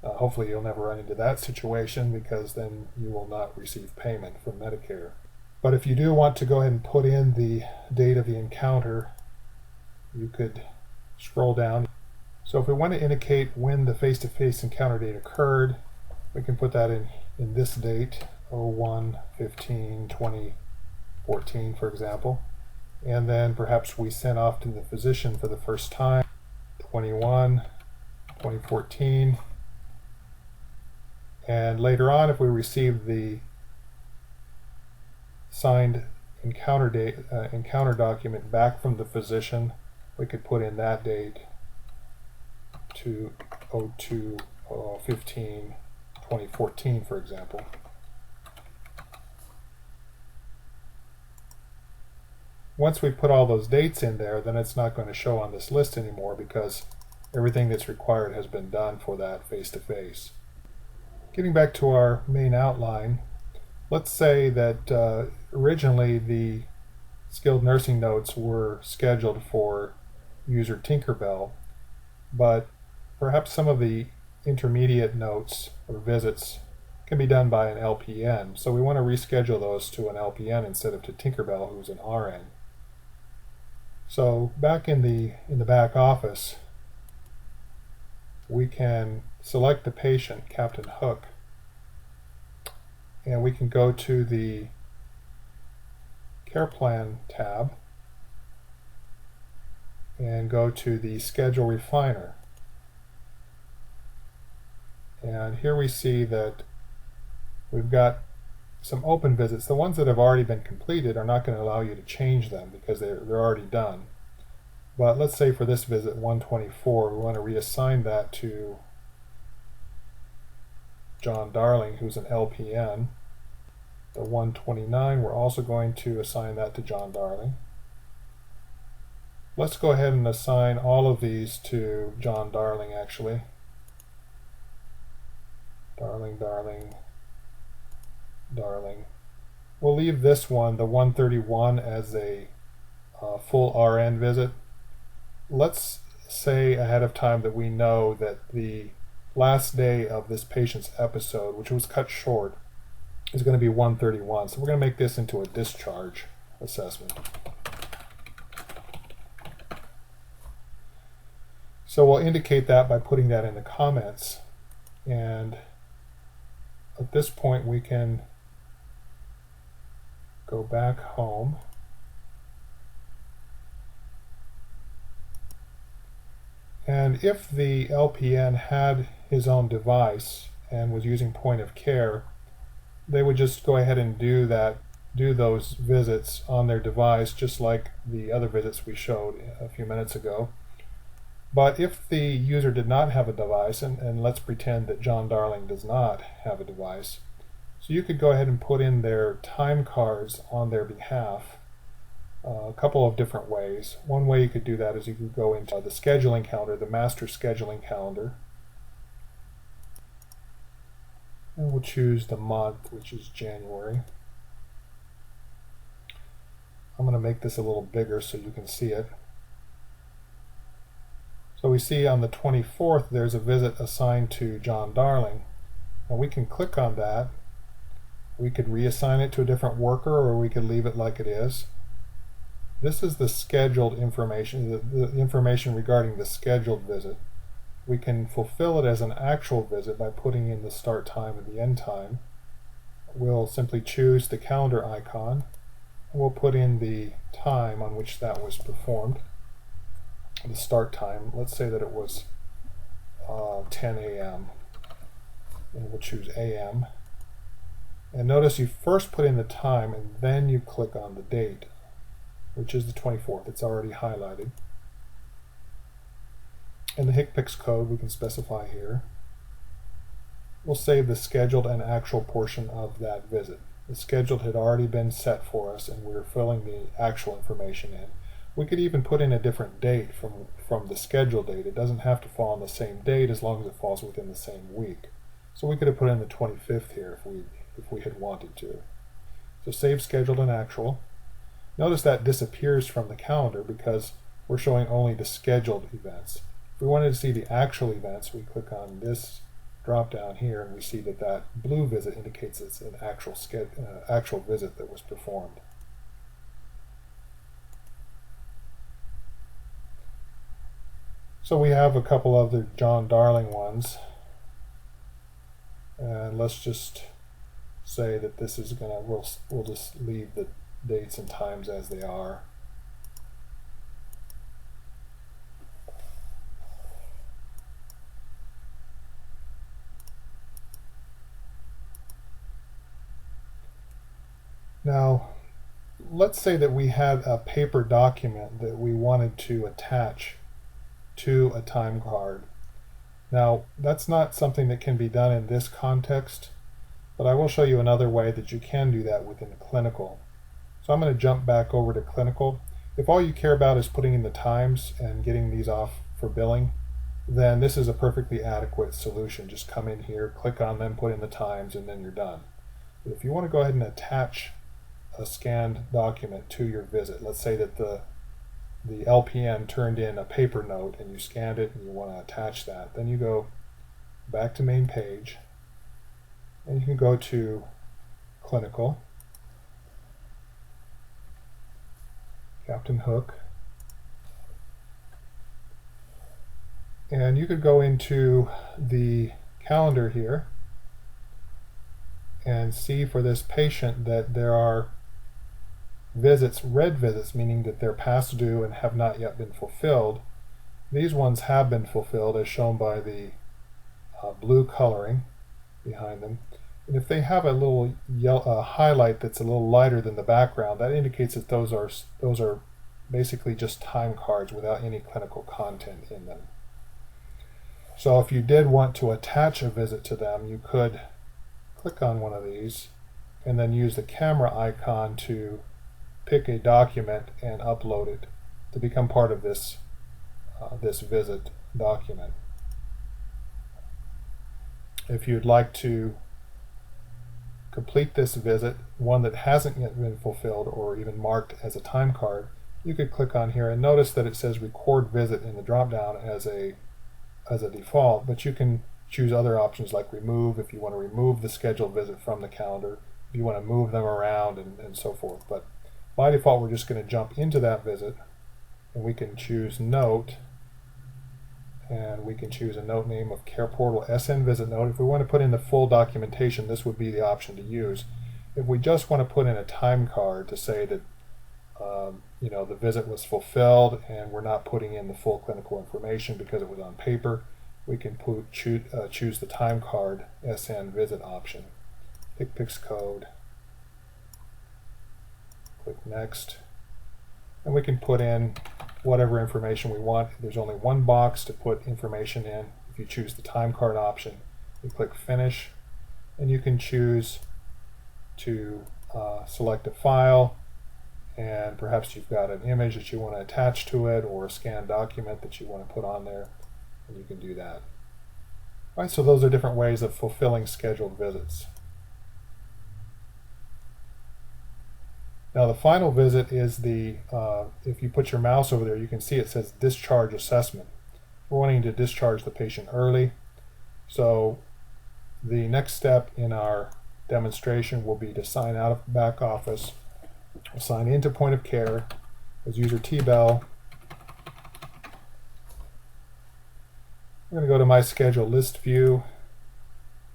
Hopefully you'll never run into that situation, because then you will not receive payment from Medicare. But if you do want to go ahead and put in the date of the encounter, you could scroll down. So if we want to indicate when the face-to-face encounter date occurred, we can put that in this date, 01/15/2014, for example. And then perhaps we sent off to the physician for the first time, 21/2014. And later on, if we receive the signed encounter date, encounter document back from the physician, we could put in that date to 02/15/2014, for example. Once we put all those dates in there, then it's not going to show on this list anymore, because everything that's required has been done for that face-to-face. Getting back to our main outline, let's say that originally the skilled nursing notes were scheduled for user Tinkerbell, but perhaps some of the intermediate notes or visits can be done by an LPN. So we want to reschedule those to an LPN instead of to Tinkerbell, who's an RN. So back in the back office, we can select the patient, Captain Hook, and we can go to the Care Plan tab and go to the Schedule Refiner. And here we see that we've got some open visits. The ones that have already been completed are not going to allow you to change them because they're already done. But let's say for this visit 124, we want to reassign that to John Darling, who's an LPN. The 129, we're also going to assign that to John Darling. Let's go ahead and assign all of these to John Darling, actually. Darling, Darling, Darling. We'll leave this one, the 131, as a full RN visit. Let's say ahead of time that we know that the last day of this patient's episode, which was cut short, is going to be 131. So we're going to make this into a discharge assessment. So we'll indicate that by putting that in the comments. And at this point we can go back home. And if the LPN had his own device and was using point of care, they would just go ahead and do those visits on their device, just like the other visits we showed a few minutes ago. But if the user did not have a device, and let's pretend that John Darling does not have a device, so you could go ahead and put in their time cards on their behalf. A couple of different ways. One way you could do that is you could go into the scheduling calendar, the master scheduling calendar, and we'll choose the month, which is January. I'm going to make this a little bigger so you can see it. So we see on the 24th there's a visit assigned to John Darling. Now we can click on that. We could reassign it to a different worker, or we could leave it like it is. This is the scheduled information, the information regarding the scheduled visit. We can fulfill it as an actual visit by putting in the start time and the end time. We'll simply choose the calendar icon, and we'll put in the time on which that was performed. The start time, let's say that it was 10 a.m. and we'll choose AM. And notice you first put in the time and then you click on the date, which is the 24th. It's already highlighted. And the HCPCS code we can specify here. We'll save the scheduled and actual portion of that visit. The scheduled had already been set for us and we're filling the actual information in. We could even put in a different date from the scheduled date. It doesn't have to fall on the same date as long as it falls within the same week. So we could have put in the 25th here if we had wanted to. So save scheduled and actual. Notice that disappears from the calendar because we're showing only the scheduled events. If we wanted to see the actual events, we click on this drop down here and we see that that blue visit indicates it's an actual visit that was performed. So we have a couple of the John Darling ones, and let's just say that this is gonna, we'll just leave the dates and times as they are. Now, let's say that we had a paper document that we wanted to attach to a time card. Now, that's not something that can be done in this context, but I will show you another way that you can do that within clinical. So I'm going to jump back over to clinical. If all you care about is putting in the times and getting these off for billing, then this is a perfectly adequate solution. Just come in here, click on them, put in the times, and then you're done. But if you want to go ahead and attach a scanned document to your visit, let's say that the LPN turned in a paper note and you scanned it and you want to attach that, then you go back to main page and you can go to clinical, Captain Hook, And you could go into the calendar here and see for this patient that there are visits, red visits, meaning that they're past due and have not yet been fulfilled. These ones have been fulfilled as shown by the blue coloring behind them. And if they have a little yellow, highlight that's a little lighter than the background, that indicates that those are basically just time cards without any clinical content in them. So if you did want to attach a visit to them, you could click on one of these and then use the camera icon to pick a document and upload it to become part of this visit document. If you'd like to complete this visit, one that hasn't yet been fulfilled or even marked as a time card, you could click on here and notice that it says record visit in the drop down as a default, but you can choose other options like remove if you want to remove the scheduled visit from the calendar, if you want to move them around and so forth. But by default, we're just going to jump into that visit, and we can choose note, and we can choose a note name of CarePortal SN Visit Note. If we want to put in the full documentation, this would be the option to use. If we just want to put in a time card to say that the visit was fulfilled and we're not putting in the full clinical information because it was on paper, we can choose the time card SN Visit option. Pick PICS code, click Next, and we can put in whatever information we want. There's only one box to put information in. If you choose the time card option, you click Finish, and you can choose to select a file, and perhaps you've got an image that you want to attach to it or a scanned document that you want to put on there, and you can do that. All right, so those are different ways of fulfilling scheduled visits. Now the final visit is if you put your mouse over there, you can see it says discharge assessment. We're wanting to discharge the patient early. So the next step in our demonstration will be to sign out of back office, sign into point of care as user tbell. We're going to go to my schedule list view,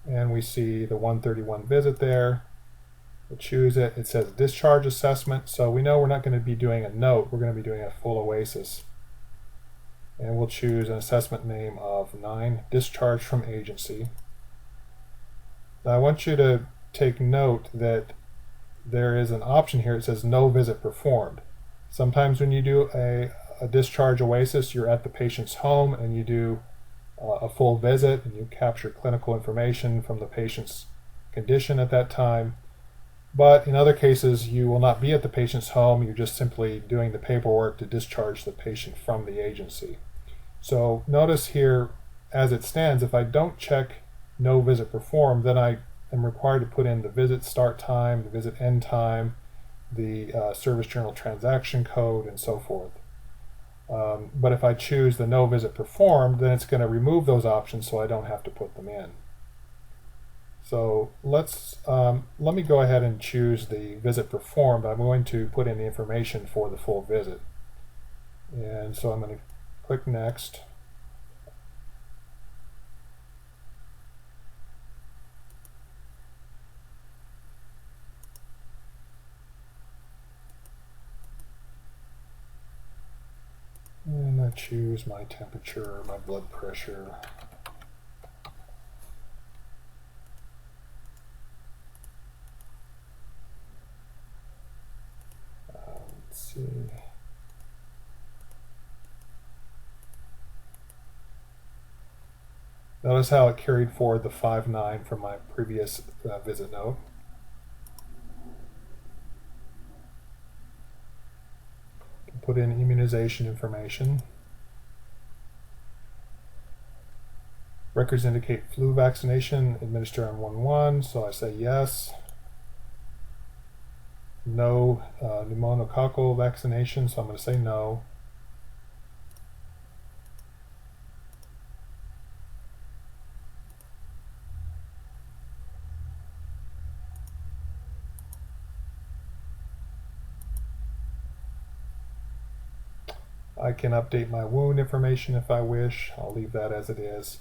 and we see the 131 visit there. We'll choose it. It says discharge assessment, so we know we're not going to be doing a note, we're going to be doing a full OASIS. And we'll choose an assessment name of 9, discharge from agency. Now I want you to take note that there is an option here. It says no visit performed. Sometimes when you do a discharge OASIS, you're at the patient's home and you do a full visit and you capture clinical information from the patient's condition at that time. But in other cases, you will not be at the patient's home. You're just simply doing the paperwork to discharge the patient from the agency. So notice here, as it stands, if I don't check no visit performed, then I am required to put in the visit start time, the visit end time, the service journal transaction code, and so forth. But if I choose the no visit performed, then it's going to remove those options so I don't have to put them in. So let me go ahead and choose the visit performed. I'm going to put in the information for the full visit. And so I'm going to click Next. And I choose my temperature, my blood pressure. Let's see. Notice how it carried forward the 5-9 from my previous visit note. Put in immunization information. Records indicate flu vaccination administered on 1/1, so I say yes. No pneumococcal vaccination, so I'm going to say no. I can update my wound information if I wish. I'll leave that as it is.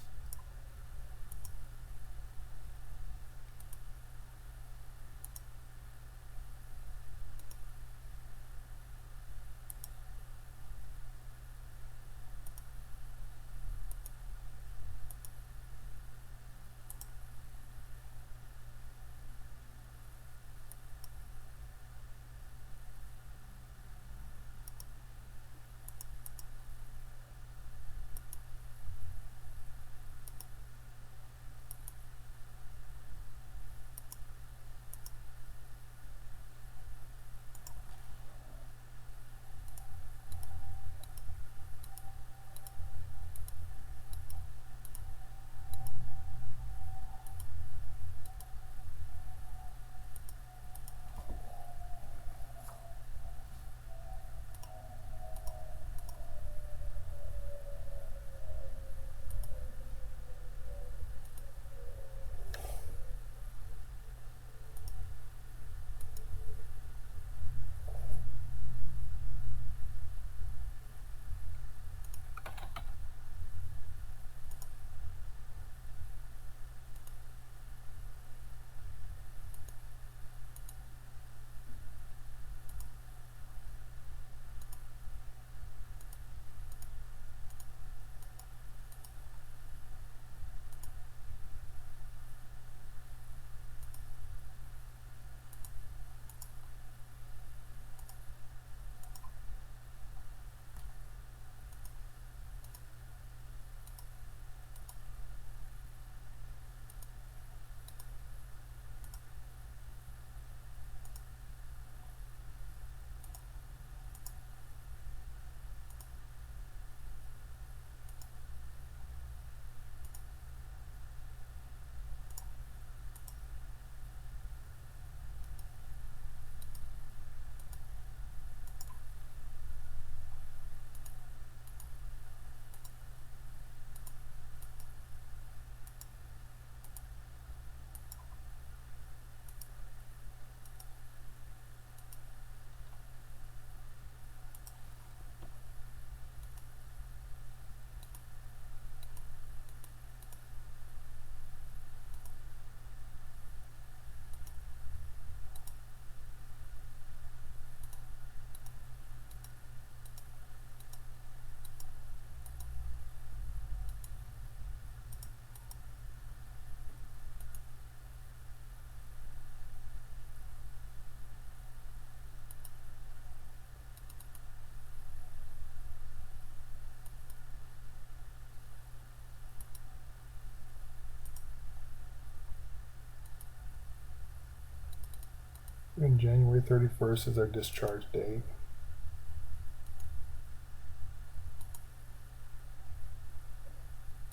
And January 31st is our discharge date.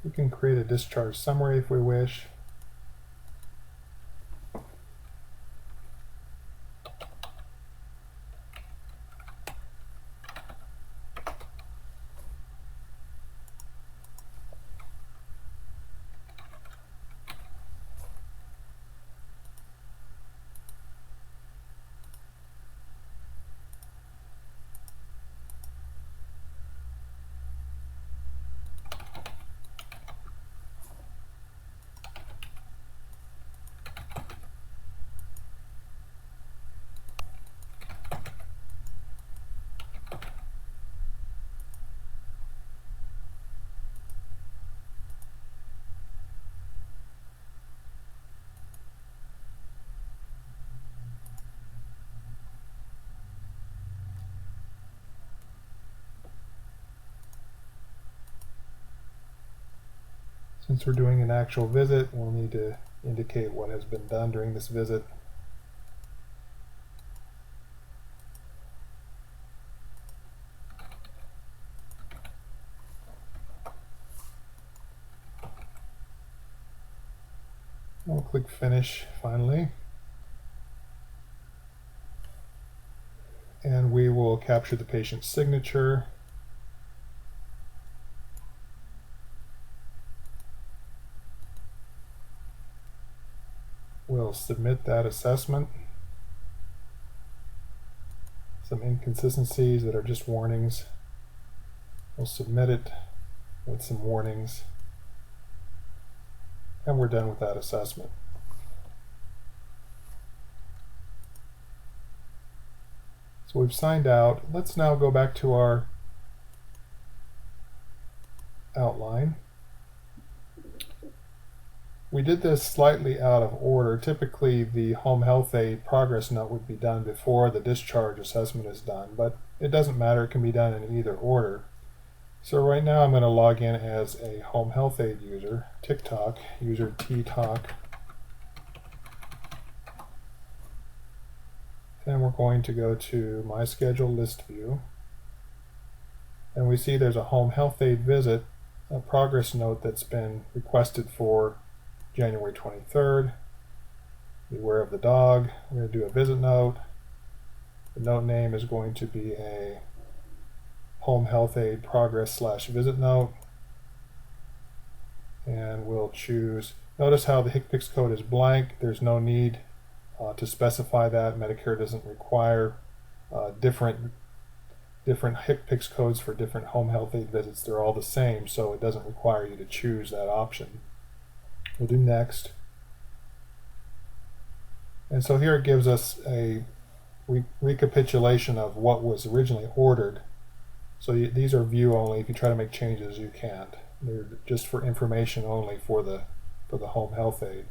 We can create a discharge summary if we wish. Since we're doing an actual visit, we'll need to indicate what has been done during this visit. We'll click Finish finally. And we will capture the patient's signature. We'll submit that assessment. Some inconsistencies that are just warnings. We'll submit it with some warnings, and we're done with that assessment. So we've signed out. Let's now go back to our outline. We did this slightly out of order. Typically the home health aide progress note would be done before the discharge assessment is done, but it doesn't matter, it can be done in either order. So right now I'm going to log in as a home health aide user, TikTok, user ttalk, and we're going to go to my schedule list view, and we see there's a home health aide visit, a progress note that's been requested for January 23rd. Beware of the dog. We're going to do a visit note. The note name is going to be a home health aide progress / visit note. And we'll choose, notice how the HCPCS code is blank. There's no need to specify that. Medicare doesn't require different HCPCS codes for different home health aide visits. They're all the same, so it doesn't require you to choose that option. We'll do next. And so here it gives us a recapitulation of what was originally ordered. So these are view only. If you try to make changes, you can't. They're just for information only for the home health aide.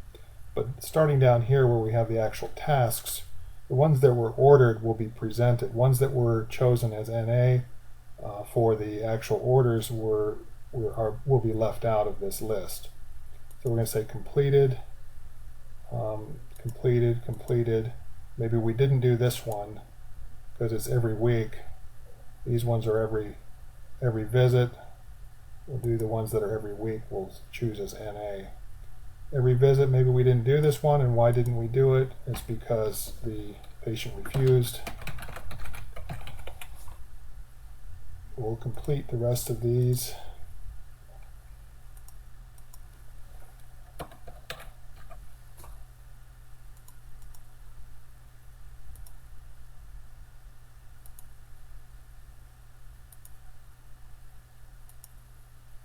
But starting down here where we have the actual tasks, the ones that were ordered will be presented. Ones that were chosen as NA for the actual orders will be left out of this list. So we're going to say completed, completed. Maybe we didn't do this one because it's every week. These ones are every visit. We'll do the ones that are every week. We'll choose as NA. Every visit, maybe we didn't do this one, and why didn't we do it? It's because the patient refused. We'll complete the rest of these.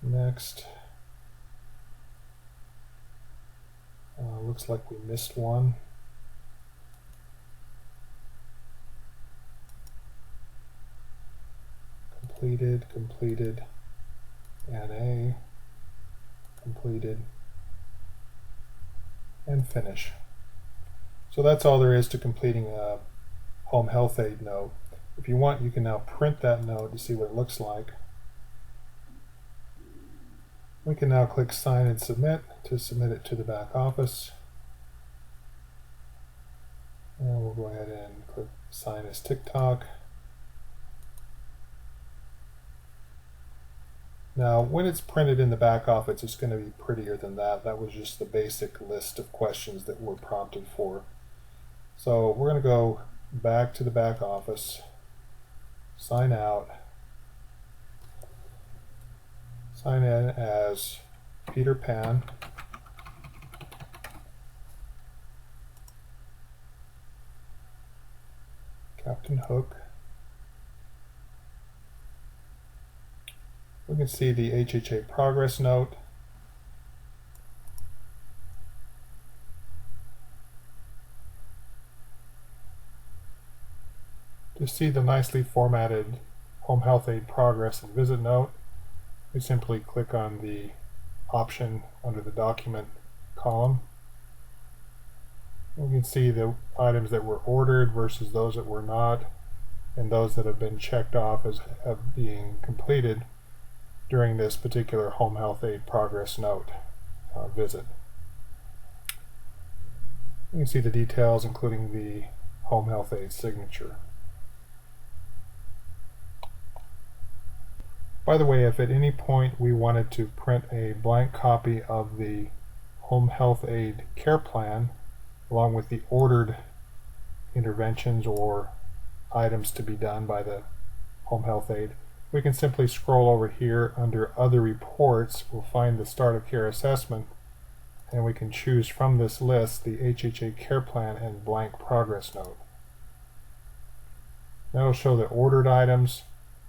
Next. Looks like we missed one. Completed, NA, completed, and finish. So that's all there is to completing a home health aide note. If you want, you can now print that note to see what it looks like. We can now click Sign and Submit to submit it to the back office. And we'll go ahead and click Sign as TikTok. Now, when it's printed in the back office, it's going to be prettier than that. That was just the basic list of questions that we're prompted for. So we're going to go back to the back office, sign out, sign in as Peter Pan, Captain Hook. We can see the HHA progress note. To see the nicely formatted home health aide progress and visit note, we simply click on the option under the document column. We can see the items that were ordered versus those that were not, and those that have been checked off as being completed during this particular home health aide progress note visit. You can see the details, including the home health aide signature. By the way, if at any point we wanted to print a blank copy of the home health aide care plan along with the ordered interventions or items to be done by the home health aide, we can simply scroll over here under Other Reports. We'll find the Start of Care Assessment, and we can choose from this list the HHA Care Plan and blank progress note. That'll show the ordered items,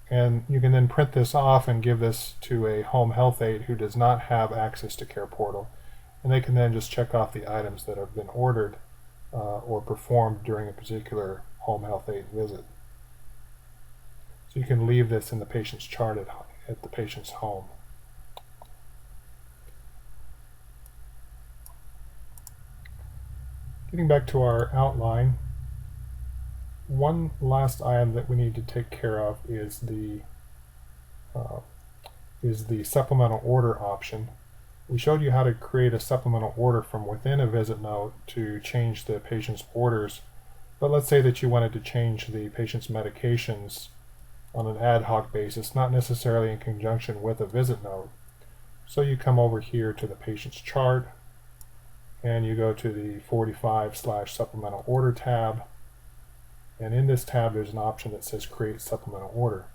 And you can then print this off and give this to a home health aide who does not have access to CarePortal. And they can then just check off the items that have been ordered or performed during a particular home health aide visit. So you can leave this in the patient's chart at the patient's home. Getting back to our outline, one last item that we need to take care of is the supplemental order option. We showed you how to create a supplemental order from within a visit note to change the patient's orders, but let's say that you wanted to change the patient's medications on an ad hoc basis, not necessarily in conjunction with a visit note. So you come over here to the patient's chart and you go to the 45/supplemental order tab, and in this tab there's an option that says create supplemental order.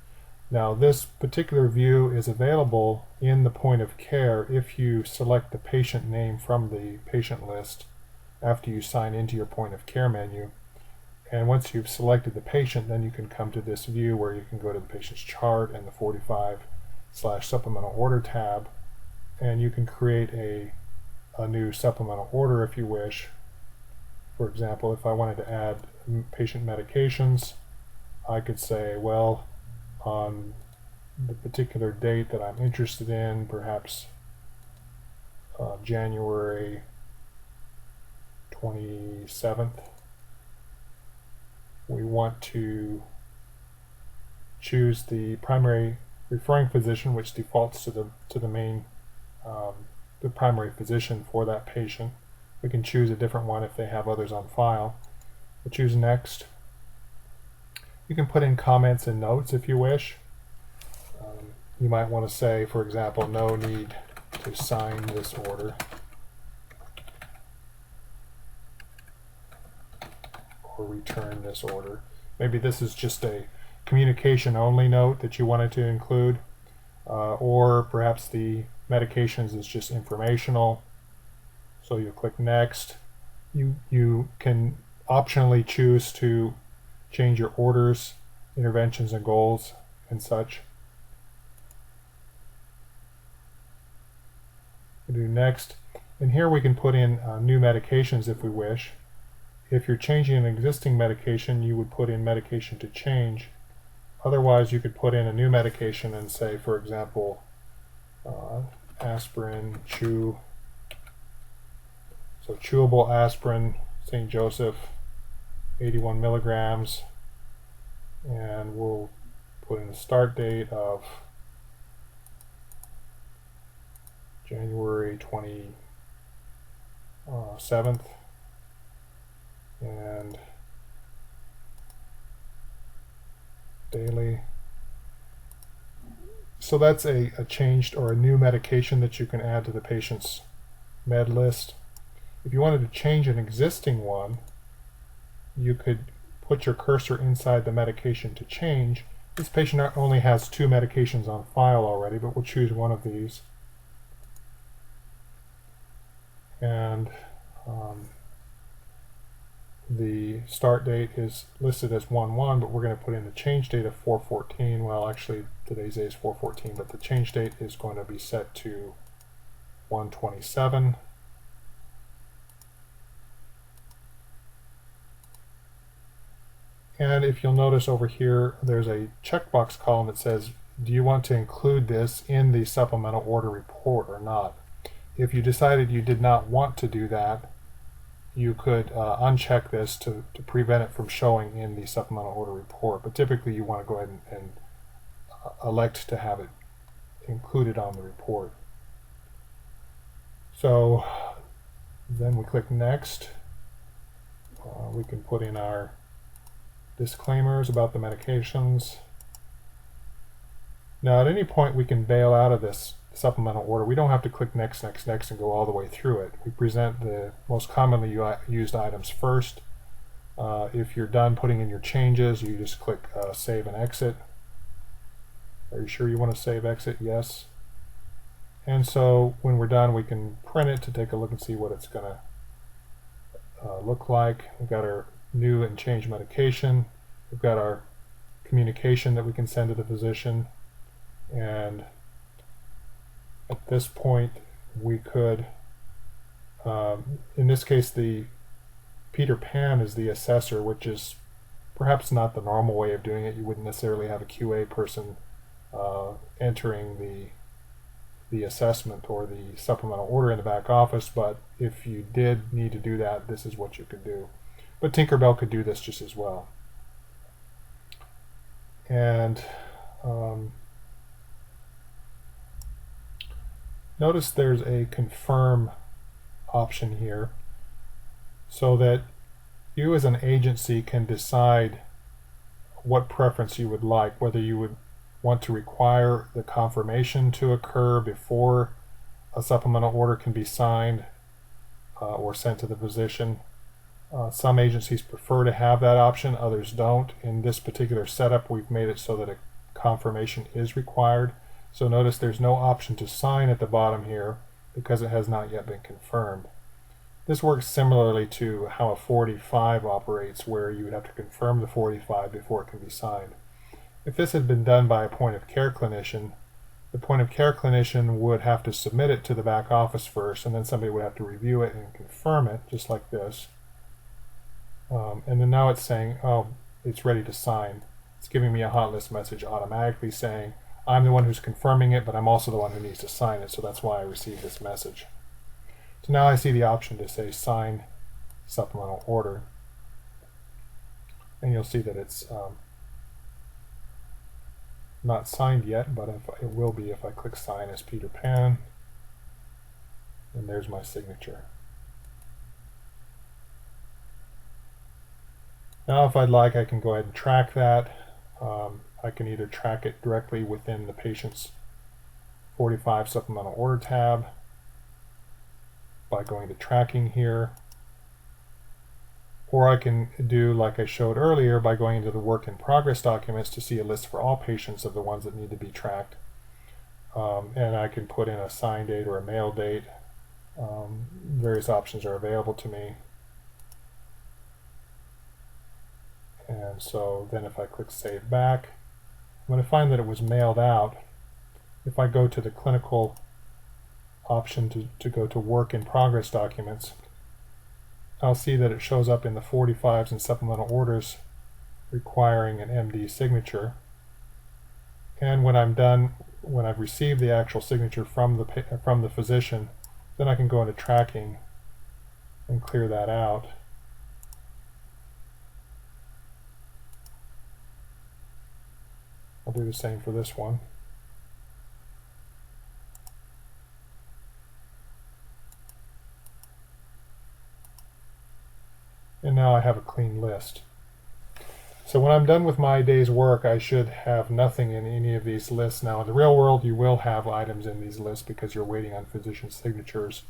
Now this particular view is available in the point of care if you select the patient name from the patient list after you sign into your point of care menu. And once you've selected the patient, then you can come to this view where you can go to the patient's chart and the 45/supplemental order tab, and you can create a new supplemental order if you wish. For example, if I wanted to add patient medications, I could say, well, on the particular date that I'm interested in, perhaps January 27th, we want to choose the primary referring physician, which defaults to the main the primary physician for that patient. We can choose a different one if they have others on file. We'll choose next. You can put in comments and notes if you wish. You might want to say, for example, no need to sign this order, or return this order. Maybe this is just a communication only note that you wanted to include, or perhaps the medications is just informational. So you click next. You can optionally choose to change your orders, interventions, and goals and such. We do next, and here we can put in new medications if we wish. If you're changing an existing medication, you would put in medication to change. Otherwise, you could put in a new medication and say, for example, aspirin chew. So chewable aspirin, St. Joseph, 81 milligrams, and we'll put in a start date of January 27th, and daily. So that's a changed or a new medication that you can add to the patient's med list. If you wanted to change an existing one, you could put your cursor inside the medication to change. This patient only has 2 medications on file already, but we'll choose one of these. And the start date is listed as 1/1, but we're going to put in the change date of 4/14. Well, actually today's day is 4/14, but the change date is going to be set to 1/27. And if you'll notice over here, there's a checkbox column that says, do you want to include this in the supplemental order report or not? If you decided you did not want to do that, you could uncheck this to prevent it from showing in the supplemental order report. But typically you want to go ahead and elect to have it included on the report. So then we click next. We can put in our disclaimers about the medications. Now at any point we can bail out of this supplemental order. We don't have to click next, next, next and go all the way through it. We present the most commonly used items first. If you're done putting in your changes, you just click save and exit. Are you sure you want to save, exit? Yes. And so when we're done, we can print it to take a look and see what it's going to look like. We've got our new and changed medication. We've got our communication that we can send to the physician, and at this point we could, in this case, the Peter Pan is the assessor, which is perhaps not the normal way of doing it. You wouldn't necessarily have a QA person entering the assessment or the supplemental order in the back office, but if you did need to do that, this is what you could do. But Tinkerbell could do this just as well. And notice there's a confirm option here, so that you as an agency can decide what preference you would like, whether you would want to require the confirmation to occur before a supplemental order can be signed or sent to the physician. Some agencies prefer to have that option, others don't. In this particular setup, we've made it so that a confirmation is required. So notice there's no option to sign at the bottom here because it has not yet been confirmed. This works similarly to how a 45 operates, where you would have to confirm the 45 before it can be signed. If this had been done by a point of care clinician, the point of care clinician would have to submit it to the back office first, and then somebody would have to review it and confirm it, just like this. And then now it's saying, oh, it's ready to sign. It's giving me a hot list message automatically saying, I'm the one who's confirming it, but I'm also the one who needs to sign it, so that's why I received this message. So now I see the option to say sign supplemental order. And you'll see that it's not signed yet, but it will be if I click sign as Peter Pan. And there's my signature. Now if I'd like, I can go ahead and track that. I can either track it directly within the patient's 45 supplemental order tab by going to tracking here, or I can do like I showed earlier by going into the work in progress documents to see a list for all patients of the ones that need to be tracked. And I can put in a sign date or a mail date. Various options are available to me. And so then if I click Save Back, I'm going to find that it was mailed out. If I go to the clinical option to go to Work in Progress Documents, I'll see that it shows up in the 45s and supplemental orders requiring an MD signature. And when I'm done, when I've received the actual signature from the physician, then I can go into tracking and clear that out. I'll do the same for this one. And now I have a clean list. So when I'm done with my day's work, I should have nothing in any of these lists. Now in the real world, you will have items in these lists because you're waiting on physician signatures,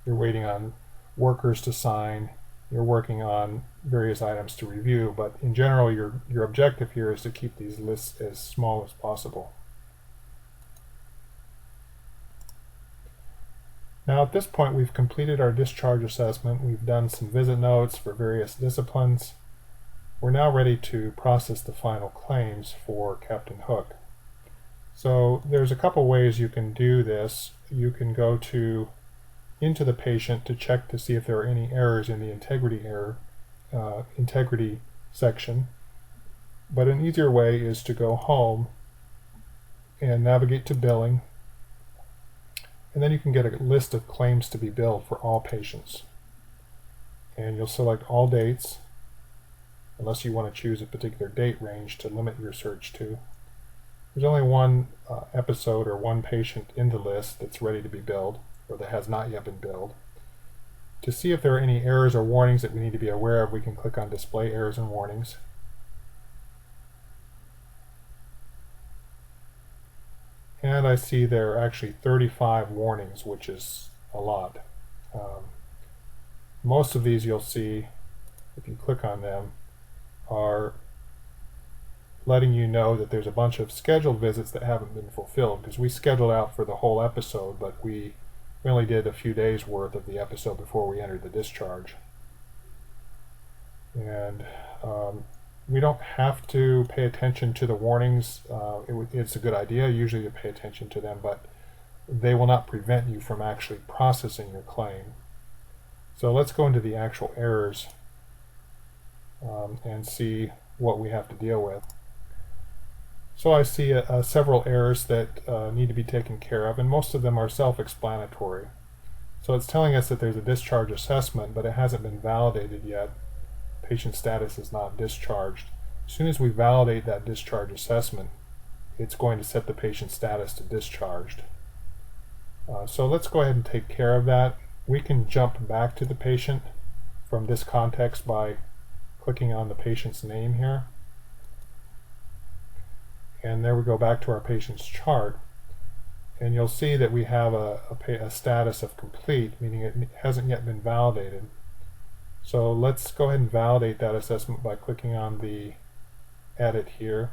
you're waiting on workers to sign, you're working on various items to review, but in general, your objective here is to keep these lists as small as possible. Now at this point, we've completed our discharge assessment. We've done some visit notes for various disciplines. We're now ready to process the final claims for Captain Hook. So there's a couple ways you can do this. You can go into the patient to check to see if there are any errors in the integrity section. But an easier way is to go home and navigate to billing. And then you can get a list of claims to be billed for all patients. And you'll select all dates, unless you want to choose a particular date range to limit your search to. There's only one episode or one patient in the list that's ready to be billed, or that has not yet been billed. To see if there are any errors or warnings that we need to be aware of, we can click on Display Errors and Warnings. And I see there are actually 35 warnings, which is a lot. Most of these you'll see, if you click on them, are letting you know that there's a bunch of scheduled visits that haven't been fulfilled, because we scheduled out for the whole episode, but we only did a few days worth of the episode before we entered the discharge. And We don't have to pay attention to the warnings. It's a good idea usually to pay attention to them, but they will not prevent you from actually processing your claim. So let's go into the actual errors and see what we have to deal with. So I see several errors that need to be taken care of, and most of them are self-explanatory. So it's telling us that there's a discharge assessment, but it hasn't been validated yet. Patient status is not discharged. As soon as we validate that discharge assessment, it's going to set the patient status to discharged. So let's go ahead and take care of that. We can jump back to the patient from this context by clicking on the patient's name here. And there we go back to our patient's chart. And you'll see that we have a status of complete, meaning it hasn't yet been validated. So let's go ahead and validate that assessment by clicking on the edit here.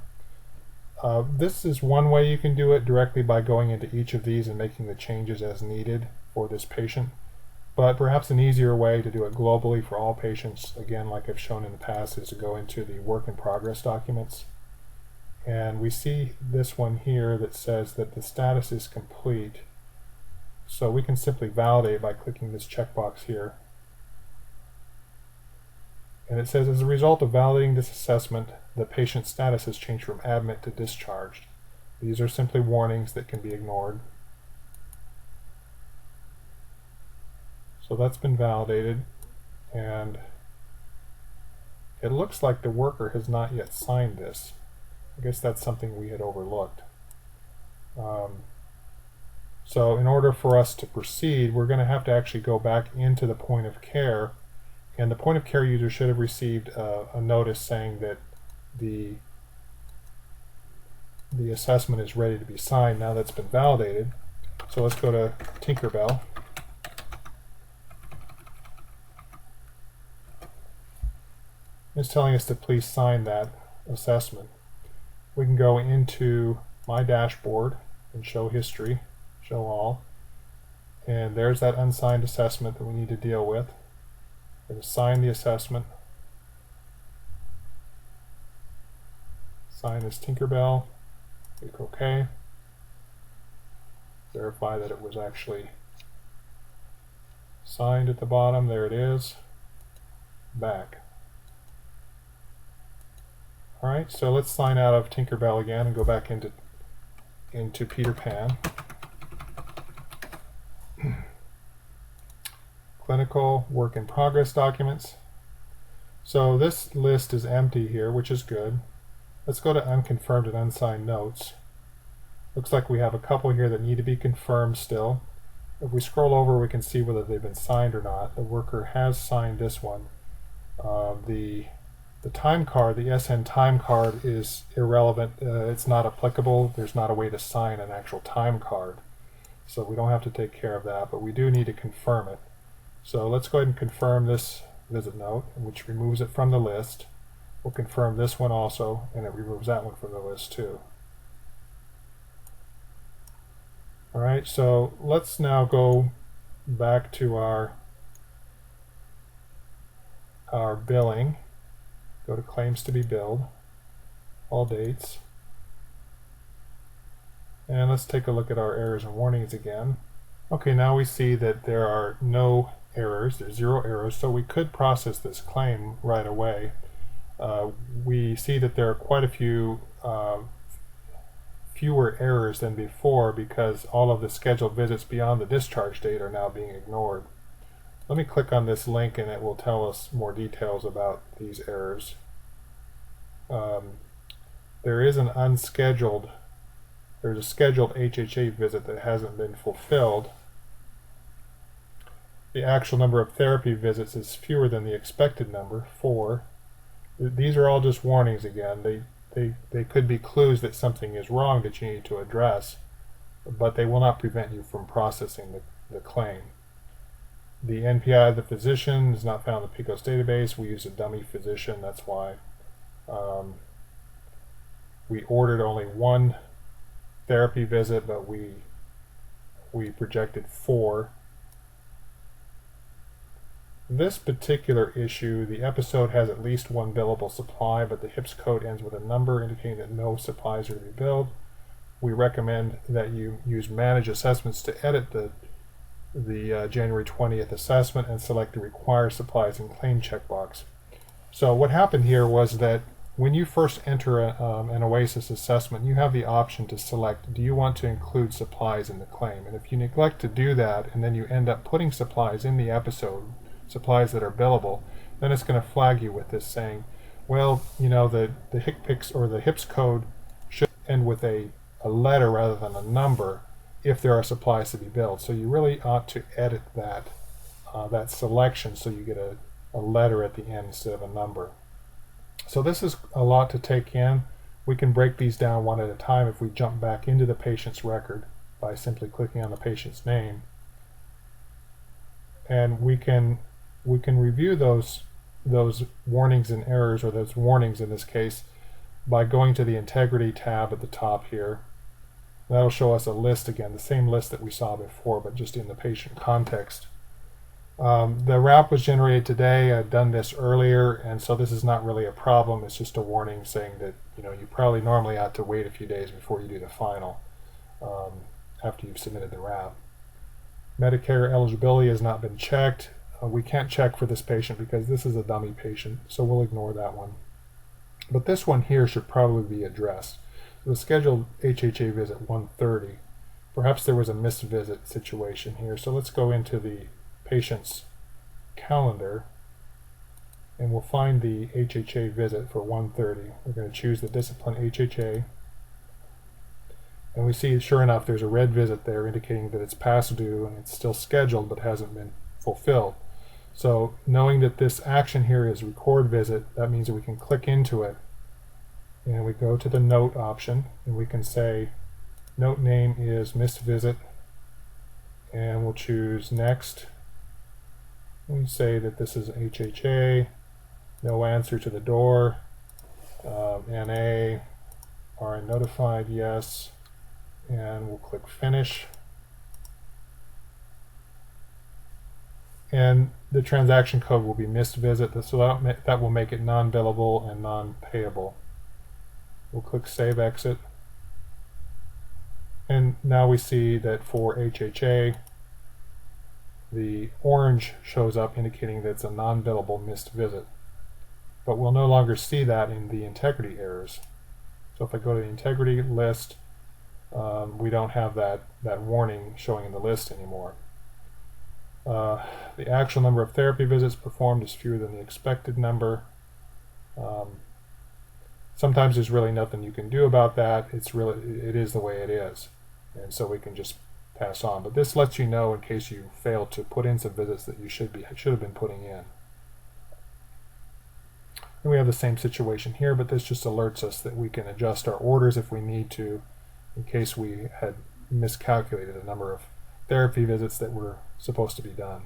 This is one way you can do it directly by going into each of these and making the changes as needed for this patient. But perhaps an easier way to do it globally for all patients, again, like I've shown in the past, is to go into the work in progress documents. And we see this one here that says that the status is complete. So we can simply validate by clicking this checkbox here. And it says, as a result of validating this assessment, the patient's status has changed from admit to discharged. These are simply warnings that can be ignored. So that's been validated, and it looks like the worker has not yet signed this. I guess that's something we had overlooked. So in order for us to proceed, we're going to have to actually go back into the point of care, and the point of care user should have received a notice saying that the assessment is ready to be signed now that's been validated. So let's go to Tinkerbell. It's telling us to please sign that assessment. We can go into my dashboard and show history, show all, and there's that unsigned assessment that we need to deal with. We're going to sign the assessment. Sign as Tinkerbell. Click OK. Verify that it was actually signed at the bottom. There it is. Back. Alright, so let's sign out of Tinkerbell again and go back into Peter Pan. Clinical work in progress documents. So this list is empty here, which is good. Let's go to unconfirmed and unsigned notes. Looks like we have a couple here that need to be confirmed still. If we scroll over, we can see whether they've been signed or not. The worker has signed this one. The time card, the SN time card, is irrelevant. It's not applicable. There's not a way to sign an actual time card. So we don't have to take care of that, but we do need to confirm it. So let's go ahead and confirm this visit note, which removes it from the list. We'll confirm this one also, and it removes that one from the list too. Alright, so let's now go back to our billing. Go to claims to be billed, all dates, and let's take a look at our errors and warnings again. Okay, now we see that there are no errors, there's 0 errors, so we could process this claim right away. We see that there are quite a few fewer errors than before because all of the scheduled visits beyond the discharge date are now being ignored. Let me click on this link and it will tell us more details about these errors. There is an unscheduled, there's a scheduled HHA visit that hasn't been fulfilled. The actual number of therapy visits is fewer than the expected number, 4. These are all just warnings again. They could be clues that something is wrong that you need to address, but they will not prevent you from processing the claim. The NPI of the physician is not found in the PICOS database. We use a dummy physician, that's why. We ordered only 1 therapy visit, but we projected 4. This particular issue, the episode has at least one billable supply, but the HIPS code ends with a number indicating that no supplies are to be billed. We recommend that you use Manage Assessments to edit the January 20th assessment and select the Require Supplies and Claim checkbox. So what happened here was that when you first enter an OASIS assessment, you have the option to select, do you want to include supplies in the claim? And if you neglect to do that, and then you end up putting supplies in the episode, supplies that are billable, then it's going to flag you with this saying, well, the HIPS or the HIPS code should end with a letter rather than a number if there are supplies to be billed. So you really ought to edit that selection so you get a letter at the end instead of a number. So this is a lot to take in. We can break these down one at a time if we jump back into the patient's record by simply clicking on the patient's name. And we can review those warnings and errors, or those warnings in this case, by going to the Integrity tab at the top here. That'll show us a list again, the same list that we saw before, but just in the patient context. The RAP was generated today. I've done this earlier, and so this is not really a problem. It's just a warning saying that you probably normally ought to wait a few days before you do the final after you've submitted the RAP. Medicare eligibility has not been checked. We can't check for this patient because this is a dummy patient, so we'll ignore that one. But this one here should probably be addressed. The scheduled HHA visit 1:30. Perhaps there was a missed visit situation here. So let's go into the patient's calendar and we'll find the HHA visit for 1:30. We're going to choose the discipline HHA. And we see, sure enough, there's a red visit there indicating that it's past due and it's still scheduled but hasn't been fulfilled. So knowing that this action here is record visit, that means that we can click into it and we go to the note option and we can say note name is missed visit, and we'll choose next. We say that this is HHA, no answer to the door, NA, RN notified, yes, and we'll click finish. And the transaction code will be missed visit, so that will make it non-billable and non-payable. We'll click Save Exit. And now we see that for HHA, the orange shows up indicating that it's a non-billable missed visit. But we'll no longer see that in the integrity errors. So if I go to the integrity list, we don't have that warning showing in the list anymore. The actual number of therapy visits performed is fewer than the expected number. Sometimes there's really nothing you can do about that. It is the way it is, and so we can just pass on. But this lets you know in case you fail to put in some visits that you should have been putting in. And we have the same situation here, but this just alerts us that we can adjust our orders if we need to, in case we had miscalculated the number of therapy visits that were supposed to be done.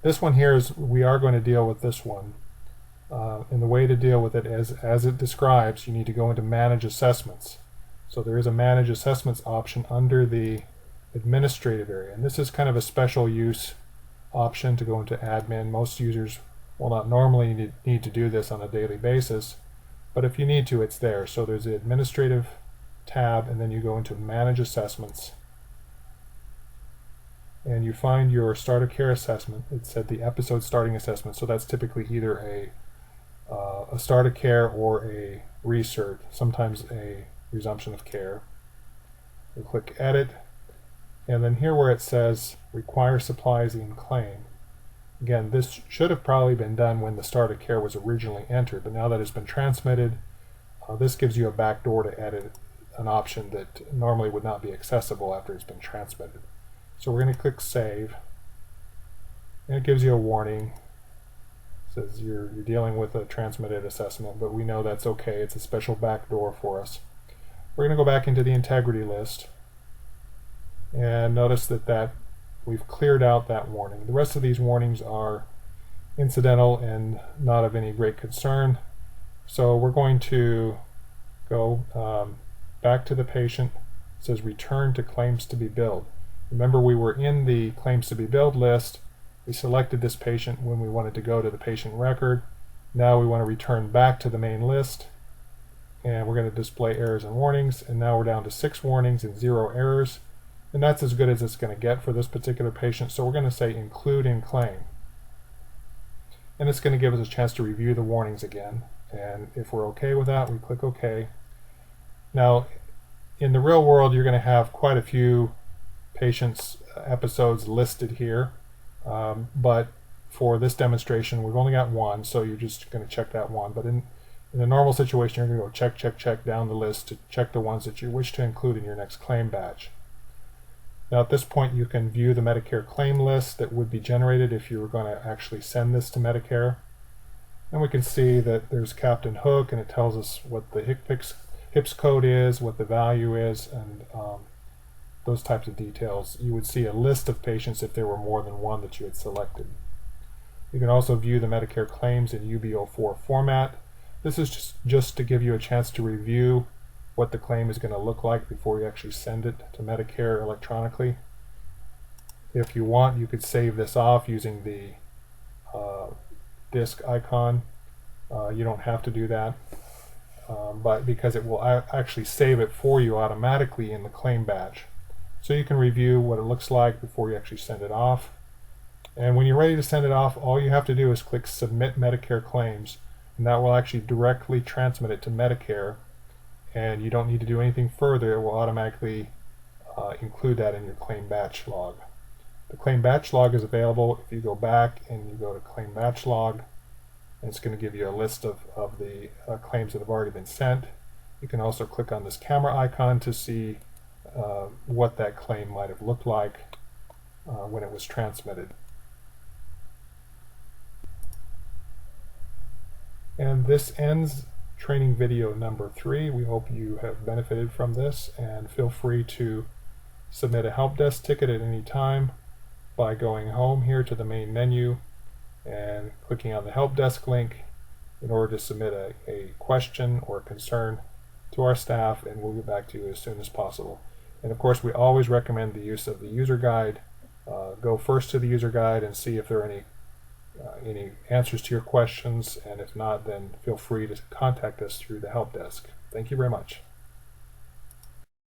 This one here is, we are going to deal with this one. And the way to deal with it is, as it describes, you need to go into Manage Assessments. So there is a Manage Assessments option under the administrative area. And this is kind of a special use option to go into admin. Most users will not normally need to do this on a daily basis, but if you need to, it's there. So there's the administrative tab, and then you go into Manage Assessments. And you find your start of care assessment. It said the episode starting assessment, so that's typically either a start of care or a recert, sometimes a resumption of care. You click Edit, and then here where it says Require Supplies in Claim. Again, this should have probably been done when the start of care was originally entered, but now that it's been transmitted, this gives you a backdoor to edit an option that normally would not be accessible after it's been transmitted. So we're going to click Save, and it gives you a warning. It says you're dealing with a transmitted assessment, but we know that's okay. It's a special backdoor for us. We're going to go back into the integrity list, and notice that we've cleared out that warning. The rest of these warnings are incidental and not of any great concern. So we're going to go back to the patient. It says Return to Claims to be Billed. Remember, we were in the claims to be billed list, We selected this patient when we wanted to go to the patient record. Now we want to return back to the main list, and we're going to display errors and warnings, and now we're down to 6 warnings and 0 errors, and that's as good as it's going to get for this particular patient. So we're going to say include in claim, and it's going to give us a chance to review the warnings again, and if we're okay with that, we click OK. Now in the real world, you're going to have quite a few patients episodes listed here, but for this demonstration we've only got one, so you're just going to check that one. But in a normal situation, you're going to go check down the list to check the ones that you wish to include in your next claim batch. Now at this point you can view the Medicare claim list that would be generated if you were going to actually send this to Medicare, and we can see that there's Captain Hook, and it tells us what the HIPS code is, what the value is, and those types of details. You would see a list of patients if there were more than one that you had selected. You can also view the Medicare claims in UB04 format. This is just to give you a chance to review what the claim is going to look like before you actually send it to Medicare electronically. If you want, you could save this off using the disk icon. You don't have to do that, but because it will actually save it for you automatically in the claim batch. So you can review what it looks like before you actually send it off. And when you're ready to send it off, all you have to do is click Submit Medicare Claims, and that will actually directly transmit it to Medicare, and you don't need to do anything further. It will automatically include that in your claim batch log. The claim batch log is available if you go back and you go to Claim Batch Log, and it's going to give you a list of the claims that have already been sent. You can also click on this camera icon to see what that claim might have looked like when it was transmitted. And this ends training video number 3. We hope you have benefited from this, and feel free to submit a help desk ticket at any time by going home here to the main menu and clicking on the help desk link in order to submit a question or a concern to our staff, and we'll get back to you as soon as possible. And of course, we always recommend the use of the user guide. Go first to the user guide and see if there are any answers to your questions, and if not, then feel free to contact us through the help desk. Thank you very much.